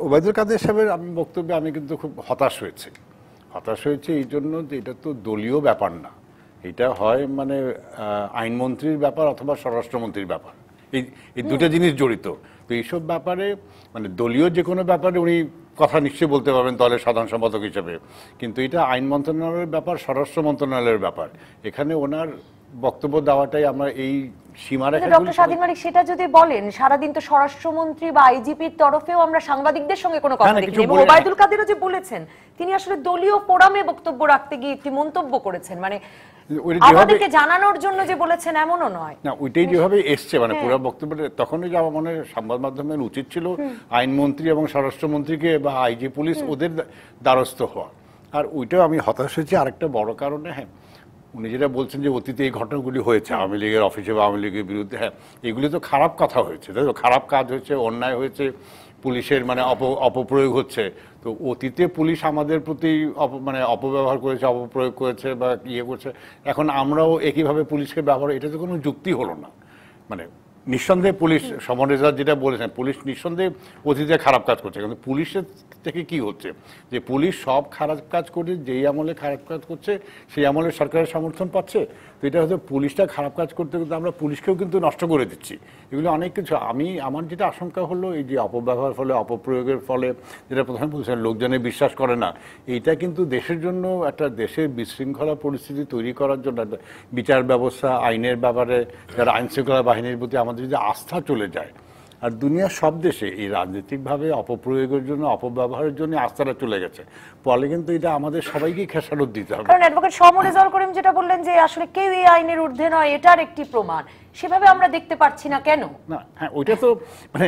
ওবায়দুল কাদের সাহেবের আমি বক্তব্যে আমি কিন্তু খুব হতাশ হয়েছে এই জন্য যে এটা তো দলীয় ব্যাপার না, এটা হয় মানে আইনমন্ত্রীর ব্যাপার অথবা স্বরাষ্ট্রমন্ত্রীর ব্যাপার, এই দুটো জিনিস জড়িত। তো এইসব ব্যাপারে মানে দলীয় যে কোনো ব্যাপারে উনি কথা নিশ্চয়ই বলতে পারবেন দলের সাধারণ সম্পাদক হিসেবে, কিন্তু এটা আইন মন্ত্রণালয়ের ব্যাপার, স্বরাষ্ট্র মন্ত্রণালয়ের ব্যাপার, এখানে ওনার বক্তব্য দেওয়াটাই আমরা এই সীমারেখা। ডক্টর স্বাধীন মালিক সেটা যদি বলেন, সারাদিন তো স্বরাষ্ট্রমন্ত্রী বা আইজিপির তরফেও আমরা সাংবাদিকদের সঙ্গে কোনো কথা দেখিনি, এবং ওবায়দুল কাদেরও যে বলেছেন তিনি আসলে দলীয় ফোরামে বক্তব্য রাখতে গিয়ে একটি মন্তব্য করেছেন, মানে আমাদেরকে জানানোর জন্য যে বলেছেন এমনও নয় না, ওইটাই যেভাবে এসছে মানে পুরো বক্তব্যটা, তখনই যে আমার মনে হয় সংবাদ মাধ্যমের উচিত ছিল আইনমন্ত্রী এবং স্বরাষ্ট্রমন্ত্রীকে বা আইজি পুলিশ ওদের দ্বারস্থ হওয়া। আর ওইটাও আমি হতাশ হয়েছি আরেকটা বড় কারণে, হ্যাঁ উনি যেটা বলছেন যে অতীতে এই ঘটনাগুলি হয়েছে আওয়ামী লীগের অফিসে বা আওয়ামী লীগের বিরুদ্ধে, হ্যাঁ এগুলি তো খারাপ কথা হয়েছে, তাই তো, খারাপ কাজ হয়েছে, অন্যায় হয়েছে, পুলিশের মানে অপপ্রয়োগ হচ্ছে। তো অতীতে পুলিশ আমাদের প্রতি মানে অপব্যবহার করেছে, অপপ্রয়োগ করেছে বা ইয়ে করছে, এখন আমরাও একইভাবে পুলিশকে ব্যবহার, এটা তো কোনো যুক্তি হলো না। মানে নিঃসন্দেহে পুলিশ, সমর রেজাল্ট যেটা বলেছেন, পুলিশ নিঃসন্দেহে অতীতে খারাপ কাজ করছে, কিন্তু পুলিশের থেকে কি হচ্ছে যে পুলিশ সব খারাপ কাজ করে, যেই আমলে খারাপ কাজ করছে সেই আমলে সরকারের সমর্থন পাচ্ছে। তো এটা হয়তো পুলিশটা খারাপ কাজ করতে করতে আমরা পুলিশকেও কিন্তু নষ্ট করে দিচ্ছি, এগুলো অনেক কিছু। আমার যেটা আশঙ্কা হলো এই যে অপব্যবহার ফলে, অপপ্রয়োগের ফলে, যেটা প্রথমে বলছেন লোকজনে বিশ্বাস করে না, এইটা কিন্তু দেশের জন্য একটা দেশের বিশৃঙ্খলা পরিস্থিতি তৈরি করার জন্য, বিচার ব্যবস্থা, আইনের ব্যাপারে যারা আইন শৃঙ্খলা বাহিনীর প্রতি আমাদের যদি আস্থা চলে যায়, আর দুনিয়ার সব দেশে এই রাজনৈতিকভাবে অপপ্রয়োগের জন্য, অপব্যবহারের জন্য আস্থাটা চলে গেছে, ফলে কিন্তু এটা আমাদের সবাইকেই খেসারত দিতে হবে। কারণ অ্যাডভোকেট সমর রেজাউল করিম যেটা বললেন যে আসলে কেউ এই আইনের ঊর্ধ্বে নয়, এটার একটি প্রমাণ সেভাবে আমরা দেখতে পাচ্ছি না কেন? না, হ্যাঁ ওইটা তো মানে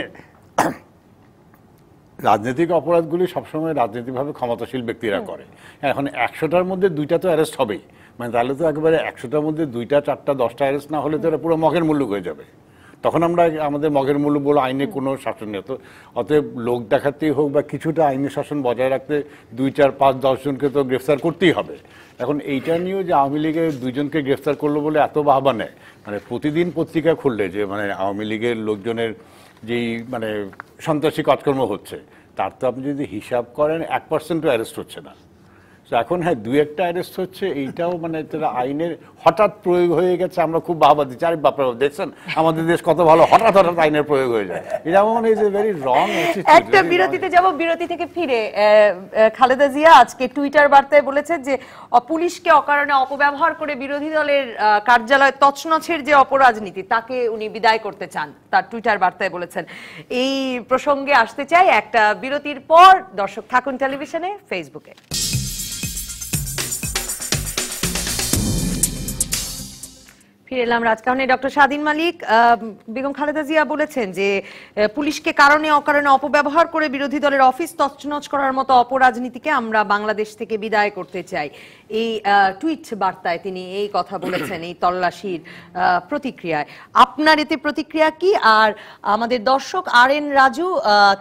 রাজনৈতিক অপরাধগুলি সবসময় রাজনৈতিকভাবে ক্ষমতাশীল ব্যক্তিরা করে। এখন 100টার মধ্যে 2টা তো অ্যারেস্ট হবেই, মানে তাহলে তো একেবারে 100টার মধ্যে 2টা, 4টা, 10টা অ্যারেস্ট না হলে তো এটা পুরো মগের মুল্লুক হয়ে যাবে, তখন আমরা আমাদের মগের মূল্য বলে আইনে কোনো শাসন নেই। তো অতএব লোক দেখাতেই হোক বা কিছুটা আইনের শাসন বজায় রাখতে 2, 4, 5, 10 জনকে তো গ্রেফতার করতেই হবে। এখন এইটা নিয়েও যে আওয়ামী লীগের 2 জনকে গ্রেফতার করলো বলে এত বাহবা নেয়, মানে প্রতিদিন পত্রিকা খুললে যে মানে আওয়ামী লীগের লোকজনের যেই মানে সন্ত্রাসী কাজকর্ম হচ্ছে, তার তো আপনি যদি হিসাব করেন 1% অ্যারেস্ট হচ্ছে না। তো এখন হ্যাঁ 2-1টা অ্যারেস্ট হচ্ছে, এইটাও মানে তারা আইনের হঠাৎ প্রয়োগ হয়ে গেছে, আমরা খুব বাহবা দিচ্ছি, আরে বাপরে দেখছেন আমাদের দেশ কত ভালো, হঠাৎ হঠাৎ আইনের প্রয়োগ হয়ে যায়, এটা মানে is a very wrong attitude. একটা বিরতিতে যাব, বিরতি থেকে ফিরে খালেদা জিয়া আজকে টুইটার বার্তায় বলেছেন যে পুলিশকে অকারণে অপব্যবহার করে বিরোধী দলের কার্যালয় তছনছের যে অপরাজনীতি, তাকে উনি বিদায় করতে চান, তার টুইটার বার্তায় বলেছেন। এই প্রসঙ্গে আসতে চাই একটা বিরতির পর। দর্শক থাকুন টেলিভিশনে, ফেসবুকে। ফিরে এলাম রাজকাহনে। ডক্টর স্বাধীন মালিক, বেগম খালেদা জিয়া বলেছেন যে পুলিশকে কারণে অকারণে অপব্যবহার করে বিরোধী দলের অফিস তছনছ করার মতো অপরাজনীতিকে আমরা বাংলাদেশ থেকে বিদায় করতে চাই। এই টুইট বার্তায় তিনি এই কথা বলেছেন, এই তল্লাশির প্রতিক্রিয়ায়। আপনার এতে প্রতিক্রিয়া কি? আর আমাদের দর্শক RN রাজু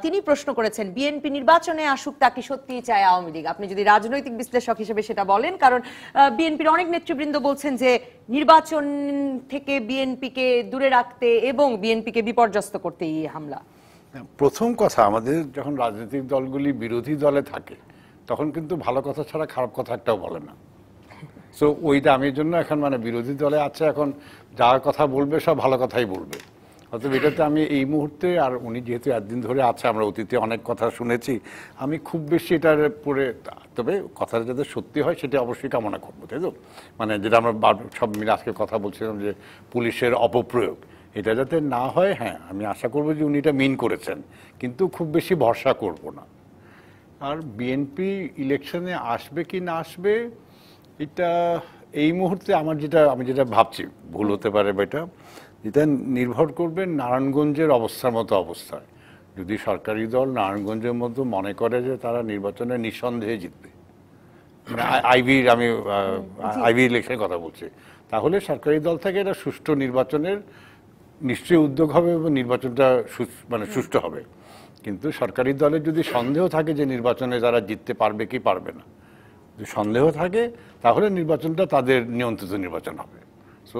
তিনি প্রশ্ন করেছেন, বিএনপি নির্বাচনে আসুক, তাকে সত্যিই চায় আওয়ামী লীগ? আপনি যদি রাজনৈতিক বিশ্লেষক হিসেবে সেটা বলেন, কারণ বিএনপির অনেক নেতৃবৃন্দ বলছেন যে নির্বাচন থেকে বিএনপিকে দূরে রাখতে এবং বিএনপিকে বিপর্যস্ত করতে এই হামলা। প্রথম কথা, আমাদের যখন রাজনৈতিক দলগুলি বিরোধী দলে থাকে তখন কিন্তু ভালো কথা ছাড়া খারাপ কথা একটাও বলে না। সো ওইটা আমি জন্য এখন মানে বিরোধী দলে আছে, এখন যা কথা বলবে সব ভালো কথাই বলবে। অতএব এটাতে আমি এই মুহূর্তে, আর উনি যেহেতু একদিন ধরে আছে, আমরা অতীতে অনেক কথা শুনেছি, আমি খুব বেশি এটার পরে, তবে কথাটা যাতে সত্যি হয় সেটা অবশ্যই কামনা করবো, তাই তো? মানে যেটা আমরা সব মিলে আজকে কথা বলছিলাম যে পুলিশের অপপ্রয়োগ, এটা যাতে না হয়, হ্যাঁ আমি আশা করবো যে উনি এটা মিন করেছেন, কিন্তু খুব বেশি ভরসা করব না। আর বিএনপি ইলেকশনে আসবে কি না আসবে, এটা এই মুহূর্তে আমি যেটা ভাবছি, ভুল হতে পারে বা এটা, এটা নির্ভর করবে নারায়ণগঞ্জের অবস্থার মতো অবস্থায়। যদি সরকারি দল নারায়ণগঞ্জের মতো মনে করে যে তারা নির্বাচনে নিঃসন্দেহে জিতবে, মানে আইভি ইলেকশনের কথা বলছে, তাহলে সরকারি দল থেকে এটা সুষ্ঠু নির্বাচনের নিশ্চয়ই উদ্যোগ হবে এবং নির্বাচনটা মানে সুষ্ঠু হবে। কিন্তু সরকারি দলের যদি সন্দেহ থাকে যে নির্বাচনে তারা জিততে পারবে কি পারবে না, যদি সন্দেহ থাকে তাহলে নির্বাচনটা তাদের নিয়ন্ত্রিত নির্বাচন হবে। সো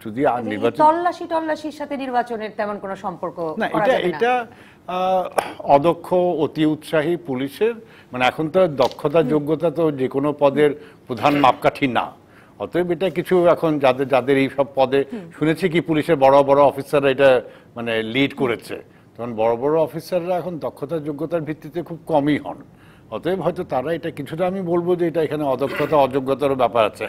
যদি নির্বাচন তল্লাশির সাথে নির্বাচনের তেমন কোনো সম্পর্ক না, এটা অদক্ষ অতি উৎসাহী পুলিশের, মানে এখন তো দক্ষতা যোগ্যতা তো যে কোনো পদের প্রধান মাপকাঠি না। অতএব এটা কিছু এখন যাদের এই সব পদে শুনেছি কি পুলিশের বড় বড় অফিসাররা এটা মানে লিড করেছে, তখন বড় বড় অফিসাররা এখন দক্ষতা যোগ্যতার ভিত্তিতে খুব কমই হন। অতএব হয়তো তারা এটা কিছুটা, আমি বলবো যে এটা এখানে অদক্ষতা অযোগ্যতারও ব্যাপার আছে।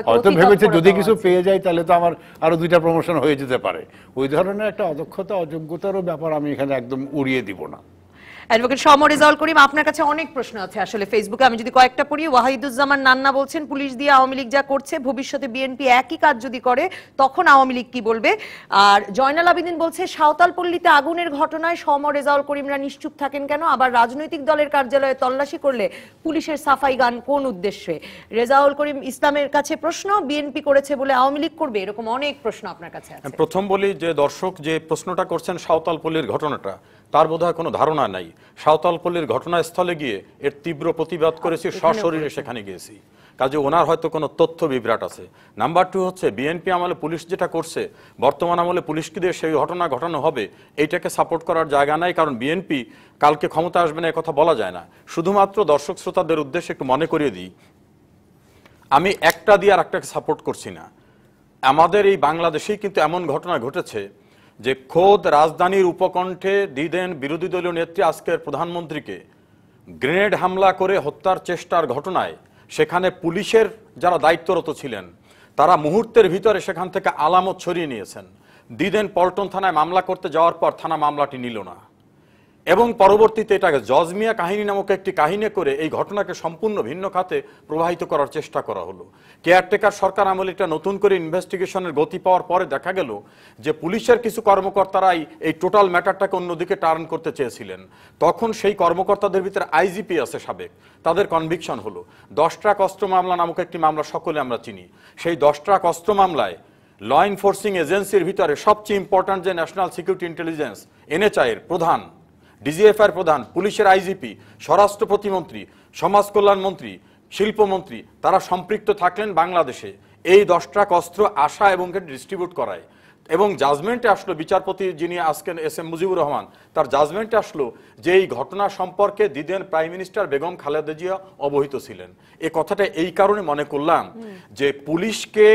হয়তো ভেবেছে যদি কিছু পেয়ে যায় তাহলে তো আমার আরো 2টা প্রমোশন হয়ে যেতে পারে। ওই ধরনের একটা অদক্ষতা অযোগ্যতারও ব্যাপার আমি এখানে একদম উড়িয়ে দিব না। অ্যাডভোকেট সমর রেজাউল করিম, আপনার কাছে অনেক প্রশ্ন আছে আসলে ফেসবুকে, আমি যদি কয়েকটা পড়ি। ওয়াহিদুজ্জামান নান্না বলছেন, পুলিশ দিয়ে আওয়ামী লীগ যা করছে, ভবিষ্যতে বিএনপি একই কাজ যদি করে তখন আওয়ামী লীগ কি বলবে? আর জয়নাল আবেদিন বলছে, সাঁওতালপল্লীতে আগুনের ঘটনায় সমর রেজাউল করিমরা নিশ্চুপ থাকেন কেন? আবার রাজনৈতিক দলের কার্যালয়ে তল্লাশি করলে পুলিশের সাফাই গান কোন উদ্দেশ্যে? রেজাউল করিম ইসলামের কাছে প্রশ্ন, বিএনপি করেছে বলে আওয়ামী লীগ করবে? এরকম অনেক প্রশ্ন আপনার কাছে আছে। প্রথম বলি যে দর্শক যে প্রশ্নটা করছেন সাঁওতালপল্লীর ঘটনাটা, তার বোধহয় কোনো ধারণা নাই। সাঁওতালপল্লীর ঘটনাস্থলে গিয়ে এর তীব্র প্রতিবাদ করেছি, সশরীরে সেখানে গিয়েছি, কাজে ওনার হয়তো কোনো তথ্য বিভ্রাট আছে। নাম্বার 2 হচ্ছে বিএনপি আমলে পুলিশ যেটা করছে, বর্তমান আমলে পুলিশকে দিয়ে সেই ঘটনা ঘটানো হবে, এইটাকে সাপোর্ট করার জায়গা নাই। কারণ বিএনপি কালকে ক্ষমতা আসবে না, কথা বলা যায় না। শুধুমাত্র দর্শক শ্রোতাদের উদ্দেশ্যে একটু মনে করিয়ে দিই, আমি একটা দিয়ে আর একটাকে সাপোর্ট করছি না। আমাদের এই বাংলাদেশেই কিন্তু এমন ঘটনা ঘটেছে যে খোদ রাজধানীর উপকণ্ঠে দিদেন বিরোধী দলীয় নেত্রী আজকের প্রধানমন্ত্রীকে গ্রেনেড হামলা করে হত্যার চেষ্টার ঘটনায় সেখানে পুলিশের যারা দায়িত্বরত ছিলেন তারা মুহূর্তের ভিতরে সেখান থেকে আলামত ছড়িয়ে নিয়েছেন। দিদেন পল্টন থানায় মামলা করতে যাওয়ার পর থানা মামলাটি নিল না, এবং পরবর্তীতে এটাকে জজমিয়া কাহিনী নামক একটি কাহিনী করে এই ঘটনাকে সম্পূর্ণ ভিন্ন খাতে প্রবাহিত করার চেষ্টা করা হলো। কেয়ারটেকার সরকার আমলে এটা নতুন করে ইনভেস্টিগেশনের গতি পাওয়ার পরে দেখা গেল যে পুলিশের কিছু কর্মকর্তারাই এই টোটাল ম্যাটারটাকে অন্যদিকে টার্ন করতে চেয়েছিলেন। তখন সেই কর্মকর্তাদের ভিতরে আইজিপি আছে সাবেক, তাদের কনভিকশন হলো। 10 ট্রাক অস্ত্র মামলা নামক একটি মামলা সকলে আমরা চিনি। সেই 10 ট্রাক অস্ত্র মামলায় ল এনফোর্সিং এজেন্সির ভিতরে সবচেয়ে ইম্পর্ট্যান্ট যে ন্যাশনাল সিকিউরিটি ইন্টেলিজেন্স এনএচআই এর প্রধান, ডিজিএফআই এর প্রধান, পুলিশের আইজিপি, স্বরাষ্ট্র প্রতিমন্ত্রী, সমাজ কল্যাণ মন্ত্রী, শিল্পমন্ত্রী, তারা সম্পৃক্ত থাকলেন বাংলাদেশে এই 10 ট্রাক অস্ত্র আসা এবং ডিস্ট্রিবিউট করায়। এবং জাজমেন্টে আসলো, বিচারপতি যিনি আজকের এস.এম. মুজিবুর রহমান, তার জাজমেন্টে আসলো যে এই ঘটনা সম্পর্কে the then prime minister Begum Khaleda Zia অবহিত ছিলেন। এই কথাটা এই কারণে মনে করলাম যে পুলিশকে,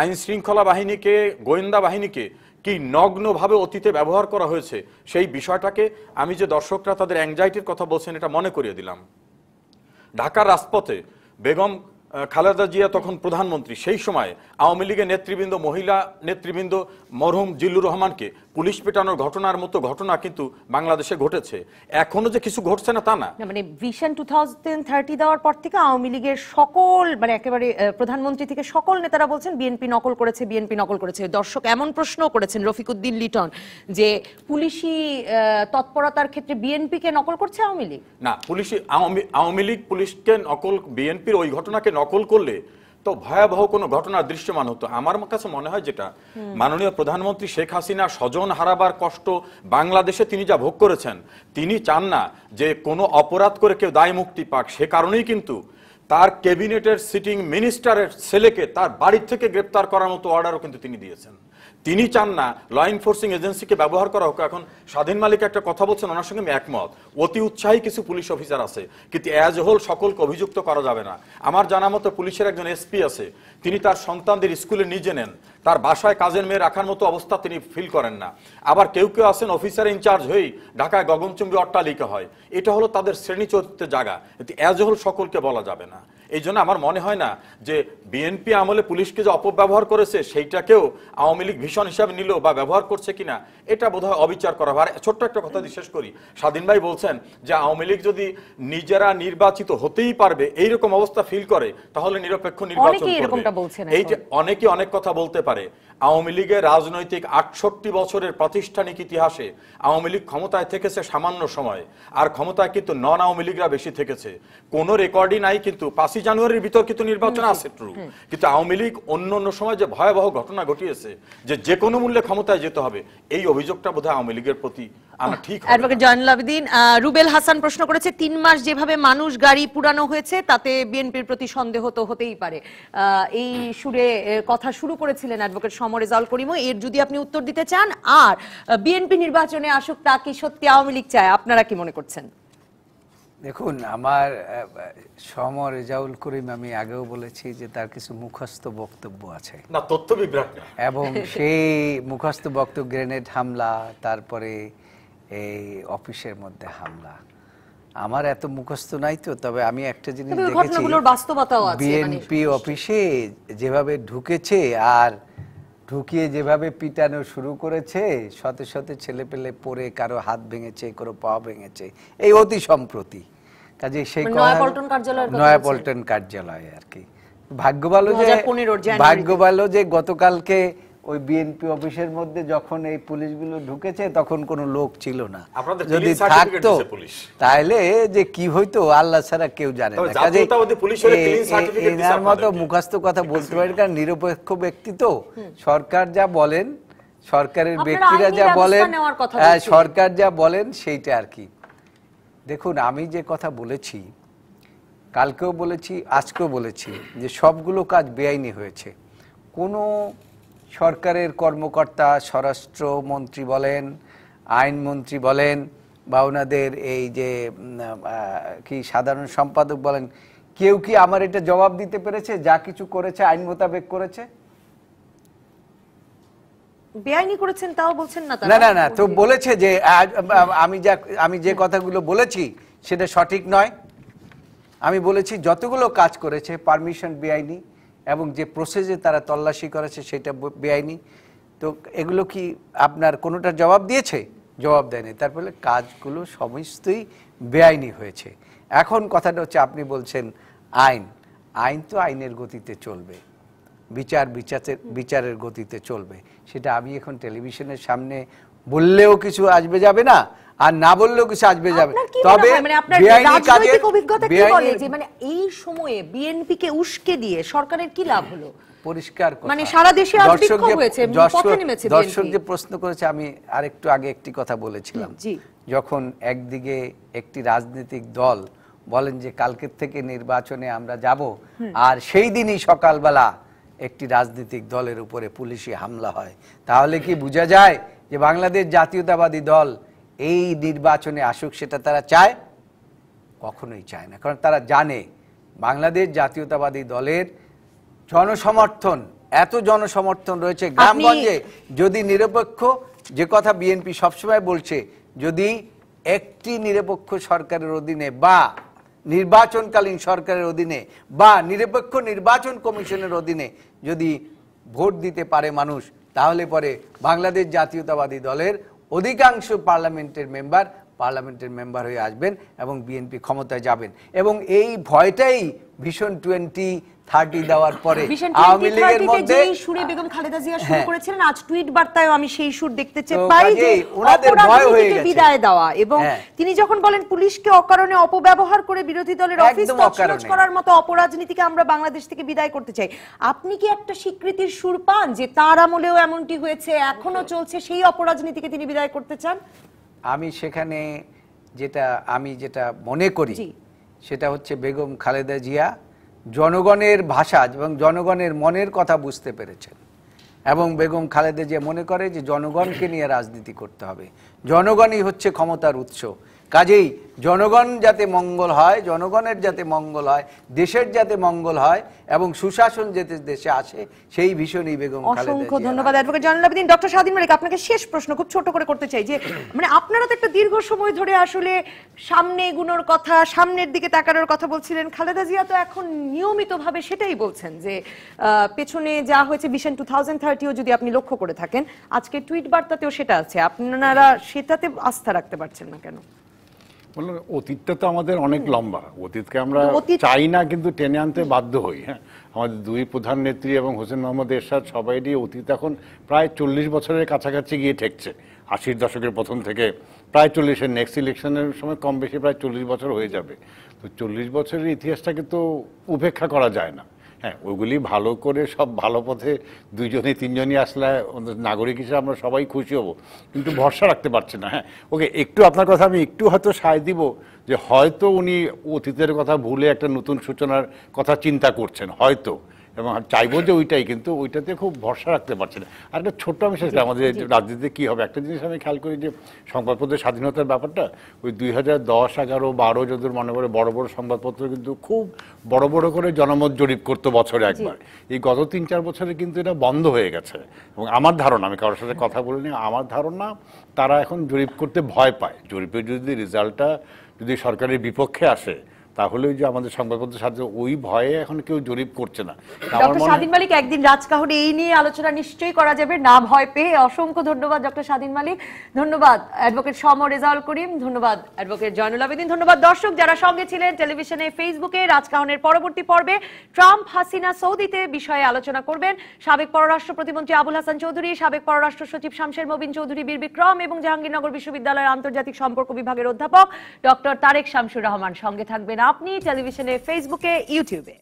আইন শৃঙ্খলা বাহিনীকে, গোয়েন্দা বাহিনীকে কি নগ্নভাবে অতীতে ব্যবহার করা হয়েছে সেই বিষয়টাকে আমি যে দর্শকরা তাদের অ্যাংজাইটির কথা বলছেন এটা মনে করিয়ে দিলাম। ঢাকার রাজপথে বেগম খালেদা জিয়া তখন প্রধানমন্ত্রী, সেই সময় আওয়ামী লীগের নেতৃবৃন্দ, মহিলা নেতৃবৃন্দ মরহুম জিল্লুর রহমানকে পুলিশ পেটানোর ঘটনার মতো ঘটনা কিন্তু বাংলাদেশে ঘটেছে। এখনো যে কিছু ঘটছে না তা না, মানে ভিশন 2030 দেওয়ার পর থেকে আওয়ামী লীগের সকল, মানে একেবারে প্রধানমন্ত্রী থেকে সকল নেতারা বলছেন বিএনপি নকল করেছে, বিএনপি নকল করেছে। দর্শক এমন প্রশ্ন করেছেন, রফিকুদ্দিন লিটন, যে পুলিশি তৎপরতার ক্ষেত্রে বিএনপি কে নকল করছে আওয়ামী লীগ? না, আওয়ামী লীগ পুলিশকে নকল, বিএনপির ওই ঘটনাকে নকল করলে তো ভয়াবহ কোনো ঘটনা দৃশ্যমান হতো। আমার কাছে মনে হয় যেটা মাননীয় প্রধানমন্ত্রী শেখ হাসিনা স্বজন হারাবার কষ্ট বাংলাদেশে তিনি যা ভোগ করেছেন, তিনি চান না যে কোনো অপরাধ করে কেউ দায় মুক্তি পাক। সে কারণেই কিন্তু তার ক্যাবিনেটের সিটিং মিনিস্টারের ছেলেকে তার বাড়ির থেকে গ্রেপ্তার করার মতো অর্ডারও কিন্তু তিনি দিয়েছেন। তিনি চান না ল এনফোর্সিং এজেন্সিকে ব্যবহার করা হোক। এখন স্বাধীন মালিক একটা কথা বলছেন, ওনার সঙ্গে আমি একমত। অতি উৎসাহী কিছু পুলিশ অফিসার আছে, কিন্তু অ্যাজ এ হোল সকলকে অভিযুক্ত করা যাবে না। আমার জানা মতো পুলিশের একজন এসপি আছে, তিনি তার সন্তানদের স্কুলে নিজে নেন, তার বাসায় কাজের মেয়ে রাখার মতো অবস্থা তিনি ফিল করেন না। আবার কেউ কেউ আছেন অফিসার ইনচার্জ হয়েই ঢাকায় গগনচুম্বী অট্টালিকা হয়, এটা হলো তাদের শ্রেণী চরিত্রের জায়গা, অ্যাজ এ হোল সকলকে বলা যাবে না। এই জন্য আমার মনে হয় না যে বিএনপি আমলে পুলিশকে যে অপব্যবহার করেছে সেইটাকেও আওয়ামী লীগ ভীষণ হিসাবে নিল বা ব্যবহার করছে কিনা, এটা বোধহয় অবিচার করা। আর ছোট্ট একটা কথা শেষ করি, স্বাধীন ভাই বলছেন যে আওয়ামী লীগ যদি নিজেরা নির্বাচিত হতেই পারবে এইরকম অবস্থা ফিল করে তাহলে নিরপেক্ষ নির্বাচন করবে। এই যে অনেকে অনেক কথা বলতে পারে, আওয়ামী লীগের রাজনৈতিক 68 বছরের প্রাতিষ্ঠানিক ইতিহাসে আওয়ামী লীগ ক্ষমতায় থেকেছে সামান্য সময়, আর ক্ষমতায় কিন্তু নন আওয়ামী লীগরা বেশি থেকেছে। কোন রেকর্ডই নাই, কিন্তু 5 জানুয়ারির বিতর্কিত নির্বাচন আছে ট্রু, কিন্তু আওয়ামী লীগ অন্য অন্য সময় যে ভয়াবহ ঘটনা ঘটিয়েছে যে কোনো মূল্যে ক্ষমতায় যেতে হবে, এই অভিযোগটা বোধহয় আওয়ামী লীগের প্রতি আনা ঠিক হবে। অ্যাডভোকেট জয়নুল আবেদিন, রুবেল হাসান প্রশ্ন করেছে 3 মাস যেভাবে মানুষ গাড়ি পুরানো হয়েছে তাতে বিএনপির প্রতি সন্দেহ তো হতেই পারে। এই সুরে কথা শুরু করেছিলেন অ্যাডভোকেট সমর রেজাউল করিম। এর যদি আপনি উত্তর দিতে চান, আর বিএনপি নির্বাচনে আসুক তা কি সত্যি আওয়ামী লীগ চায়, আপনারা কি মনে করছেন? দেখুন, আমার সমর রেজাউল করিম, আমি আগেও বলেছি যে তার কিছু মুখস্থ বক্তব্য আছে, না তথ্য বিভ্রাট না, এবং সেই মুখস্থ বক্তব্য, গ্রেনেড হামলা, তারপরে এই অফিসের মধ্যে হামলা, আমার এত মুখস্থ নাই তো। তবে আমি একটা জিনিস দেখেছি, বিএনপি অফিসে যেভাবে ঢুকেছে আর ঢুকিয়ে যেভাবে পিটানো শুরু করেছে, শত শত ছেলে পেলে পড়ে কারো হাত ভেঙেছে, কারো পা ভেঙেছে, এই অতি সম্প্রতি। কাজে সেই নয়াপল্টন কার্যালয় আর কি। ভাগ্য ভালো যে গতকালকে ওই বিএনপি অফিসের মধ্যে যখন এই পুলিশগুলো ঢুকেছে তখন কোনো লোক ছিল না। যদি থাকতো তাহলে যে কি হইতো আল্লাহ ছাড়া কেউ জানে না। কাজে এনার মতো মুখস্থ কথা বলতে পারেন, কারণ নিরপেক্ষ ব্যক্তি তো। সরকার যা বলেন, সরকারের ব্যক্তিরা যা বলেন, সরকার যা বলেন সেইটা আর কি। দেখুন, আমি যে কথা বলেছি, কালকেও বলেছি, আজকেও বলেছি, যে সবগুলো কাজ বেআইনি হয়েছে। কোনো সরকারের কর্মকর্তা, স্বরাষ্ট্রমন্ত্রী বলেন, আইনমন্ত্রী বলেন, বা ওনাদের এই যে কি সাধারণ সম্পাদক বলেন, কেউ কি আমার এটা জবাব দিতে পেরেছে যা কিছু করেছে আইন মোতাবেক করেছে? বেআইনি করেছেন তাও বলছেন না। না না, তো বলেছে যে আমি যে কথাগুলো বলেছি সেটা সঠিক নয়। আমি বলেছি যতগুলো কাজ করেছে পারমিশন বেআইনি, এবং যে প্রসেসে তারা তল্লাশি করেছে সেটা বেআইনি। তো এগুলো কি আপনার কোনোটার জবাব দিয়েছে? জবাব দেয়নি। তারপরে কাজগুলো সমস্তই বেআইনি হয়েছে। এখন কথাটা হচ্ছে, আপনি বলছেন আইন তো আইনের গতিতে চলবে, বিচারের গতিতে চলবে। সেটা আমি এখন টেলিভিশনের সামনে বললেও কিছু আসবে যাবে না, আর না বললেও কিছু আসবে যাবে। তবে এই সময়ে বিএনপি কে উস্কে দিয়ে সরকারের কি লাভ হলো? পরিষ্কার মানে সারা দেশে আজ বিক্ষোভ হয়েছে, পথে নেমেছে বিএনপি। দর্শক যে প্রশ্ন করেছে, আমি আরেকটু আগে একটি কথা বলেছিলাম, যখন একদিকে একটি রাজনৈতিক দল বলেন যে কালকের থেকে নির্বাচনে আমরা যাব, আর সেই দিনই সকালবেলা একটি রাজনৈতিক দলের উপরে পুলিশি হামলা হয়, তাহলে কি বোঝা যায় যে বাংলাদেশ জাতীয়তাবাদী দল এই নির্বাচনে আসুক সেটা তারা চায়? কখনোই চায় না। কারণ তারা জানে বাংলাদেশ জাতীয়তাবাদী দলের জনসমর্থন, এত জনসমর্থন রয়েছে গ্রামগঞ্জে। যদি নিরপেক্ষ, যে কথা বিএনপি সবসময় বলছে, যদি একটি নিরপেক্ষ সরকারের অধীনে বা নির্বাচনকালীন সরকারের অধীনে বা নিরপেক্ষ নির্বাচন কমিশনের অধীনে যদি ভোট দিতে পারে মানুষ, তাহলে পরে বাংলাদেশ জাতীয়তাবাদী দলের অধিকাংশ পার্লামেন্টের মেম্বার হয়ে আসবেন এবং বিএনপি ক্ষমতায় যাবেন। এবং এই ভয়টাই ভিশন 2030 দেওয়ার পরে আওয়ামী লীগের মধ্যে সুরে বেগম খালেদা জিয়া শুরু করেছিলেন। আজ টুইট বার্তায় আমি সেই সুর দেখতে পাই যে ওনাদের ভয় হয়ে গেছে বিদায় দেওয়া, এবং তিনি যখন বলেন পুলিশকে অকারণে অপব্যবহার করে বিরোধী দলের অফিস তছনছ করার মতো অপরাজনীতিকে আমরা বাংলাদেশ থেকে বিদায় করতে চাই। আপনি কি একটা স্বীকৃতির সুর পান যে তার আমলেও এমনটি হয়েছে, এখনো চলছে, সেই অপরাজনীতিকে তিনি বিদায় করতে চান? আমি সেখানে যেটা মনে করি সেটা হচ্ছে বেগম খালেদা জিয়া জনগণের ভাষা এবং জনগণের মনের কথা বুঝতে পেরেছেন, এবং বেগম খালেদা জিয়া মনে করে যে জনগণকে নিয়ে রাজনীতি করতে হবে, জনগণই হচ্ছে ক্ষমতার উৎস। কাজেই জনগণ যাতে মঙ্গল হয়, জনগণের যাতে মঙ্গল হয়, দেশের যাতে মঙ্গল হয় এবং সুশাসন যাতে দেশে আসে, সেই ভীষণই বেগম খালেদা জিয়া। অসংখ্য ধন্যবাদ অ্যাডভোকেট জয়নুল আবেদিন। ডক্টর স্বাধীন মালিক, আপনাকে শেষ প্রশ্ন খুব ছোট করে করতে চাই, যে মানে আপনারা তো একটা দীর্ঘ সময় ধরে আসলে সামনে এগুনোর কথা, সামনের দিকে তাকানোর কথা বলছিলেন। খালেদা জিয়া তো এখন নিয়মিতভাবে সেটাই বলছেন যে পেছনে যা হয়েছে ভিশন 2030ও যদি আপনি লক্ষ্য করে থাকেন, আজকে টুইট বার্তাতেও সেটা আছে, আপনারা সেটাতে আস্থা রাখতে পারছেন না কেন? বললাম অতীতটা তো আমাদের অনেক লম্বা, অতীতকে আমরা অতীত- চাই না কিন্তু টেনে আনতে বাধ্য হই। হ্যাঁ, আমাদের দুই প্রধান নেত্রী এবং হোসেন মোহাম্মদ এরশাদ সবাইরই অতীত এখন প্রায় 40 বছরের কাছাকাছি গিয়ে ঠেকছে। 80-র দশকের প্রথম থেকে প্রায় 40-এর নেক্সট ইলেকশনের সময় কম বেশি প্রায় 40 বছর হয়ে যাবে। তো 40 বছরের ইতিহাসটাকে তো উপেক্ষা করা যায় না। হ্যাঁ, ওইগুলি ভালো করে সব ভালো পথে দুইজনই তিনজনই আসলে নাগরিক হিসেবে আমরা সবাই খুশি হব, কিন্তু ভরসা রাখতে পারছি না। হ্যাঁ, ওকে, একটু আপনার কথা আমি একটু হয়তো সায় দিব যে হয়তো উনি অতীতের কথা ভুলে একটা নতুন সূচনার কথা চিন্তা করছেন হয়তো, এবং চাইবো যে ওইটাই, কিন্তু ওইটাতে খুব ভরসা রাখতে পারছি না। আর একটা ছোট্ট আমি সেটা আমাদের রাজনীতিতে কী হবে, একটা জিনিস আমি খেয়াল করি যে সংবাদপত্রের স্বাধীনতার ব্যাপারটা ওই 2010, 11, 12 যদুর মনে করে বড় বড় সংবাদপত্র কিন্তু খুব বড় বড় করে জনমত জরিপ করতো বছরে একবার। এই গত 3-4 বছরে কিন্তু এটা বন্ধ হয়ে গেছে। এবং আমার ধারণা, আমি কারোর সাথে কথা বলিনি, আমার ধারণা তারা এখন জরিপ করতে ভয় পায়। জরিপের যদি রেজাল্টটা যদি সরকারের বিপক্ষে আসে তাহলে ওই যে আমাদের সংবাদপত্রের সাথে ওই ভয়ে এখন কেউ জরিপ করছে না। ডক্টর স্বাধীন মালিক, একদিন রাজকাহনে এই নিয়ে আলোচনা নিশ্চয়ই করা যাবে, না ভয় পেয়ে। অসংখ্য ধন্যবাদ ডক্টর স্বাধীন মালিক, ধন্যবাদ অ্যাডভোকেট সম রেজাউল করিম, ধন্যবাদ অ্যাডভোকেট জয়নুল আবেদিন, ধন্যবাদ দর্শক যারা সঙ্গে ছিলেন টেলিভিশনে, ফেসবুকে। রাজকাহনের পরবর্তী পর্বে ট্রাম্প হাসিনা সৌদিতে বিষয়ে আলোচনা করবেন সাবেক পররাষ্ট্র প্রতিমন্ত্রী আবুল হাসান চৌধুরী, সাবেক পররাষ্ট্র সচিব শামশের মবিন চৌধুরী বীর বিক্রম এবং জাহাঙ্গীরনগর বিশ্ববিদ্যালয়ের আন্তর্জাতিক সম্পর্ক বিভাগের অধ্যাপক ডক্টর তারেক শামসুর রহমান। সঙ্গে থাকবেন আপনি টেলিভিশনে, ফেসবুকে, ইউটিউবে।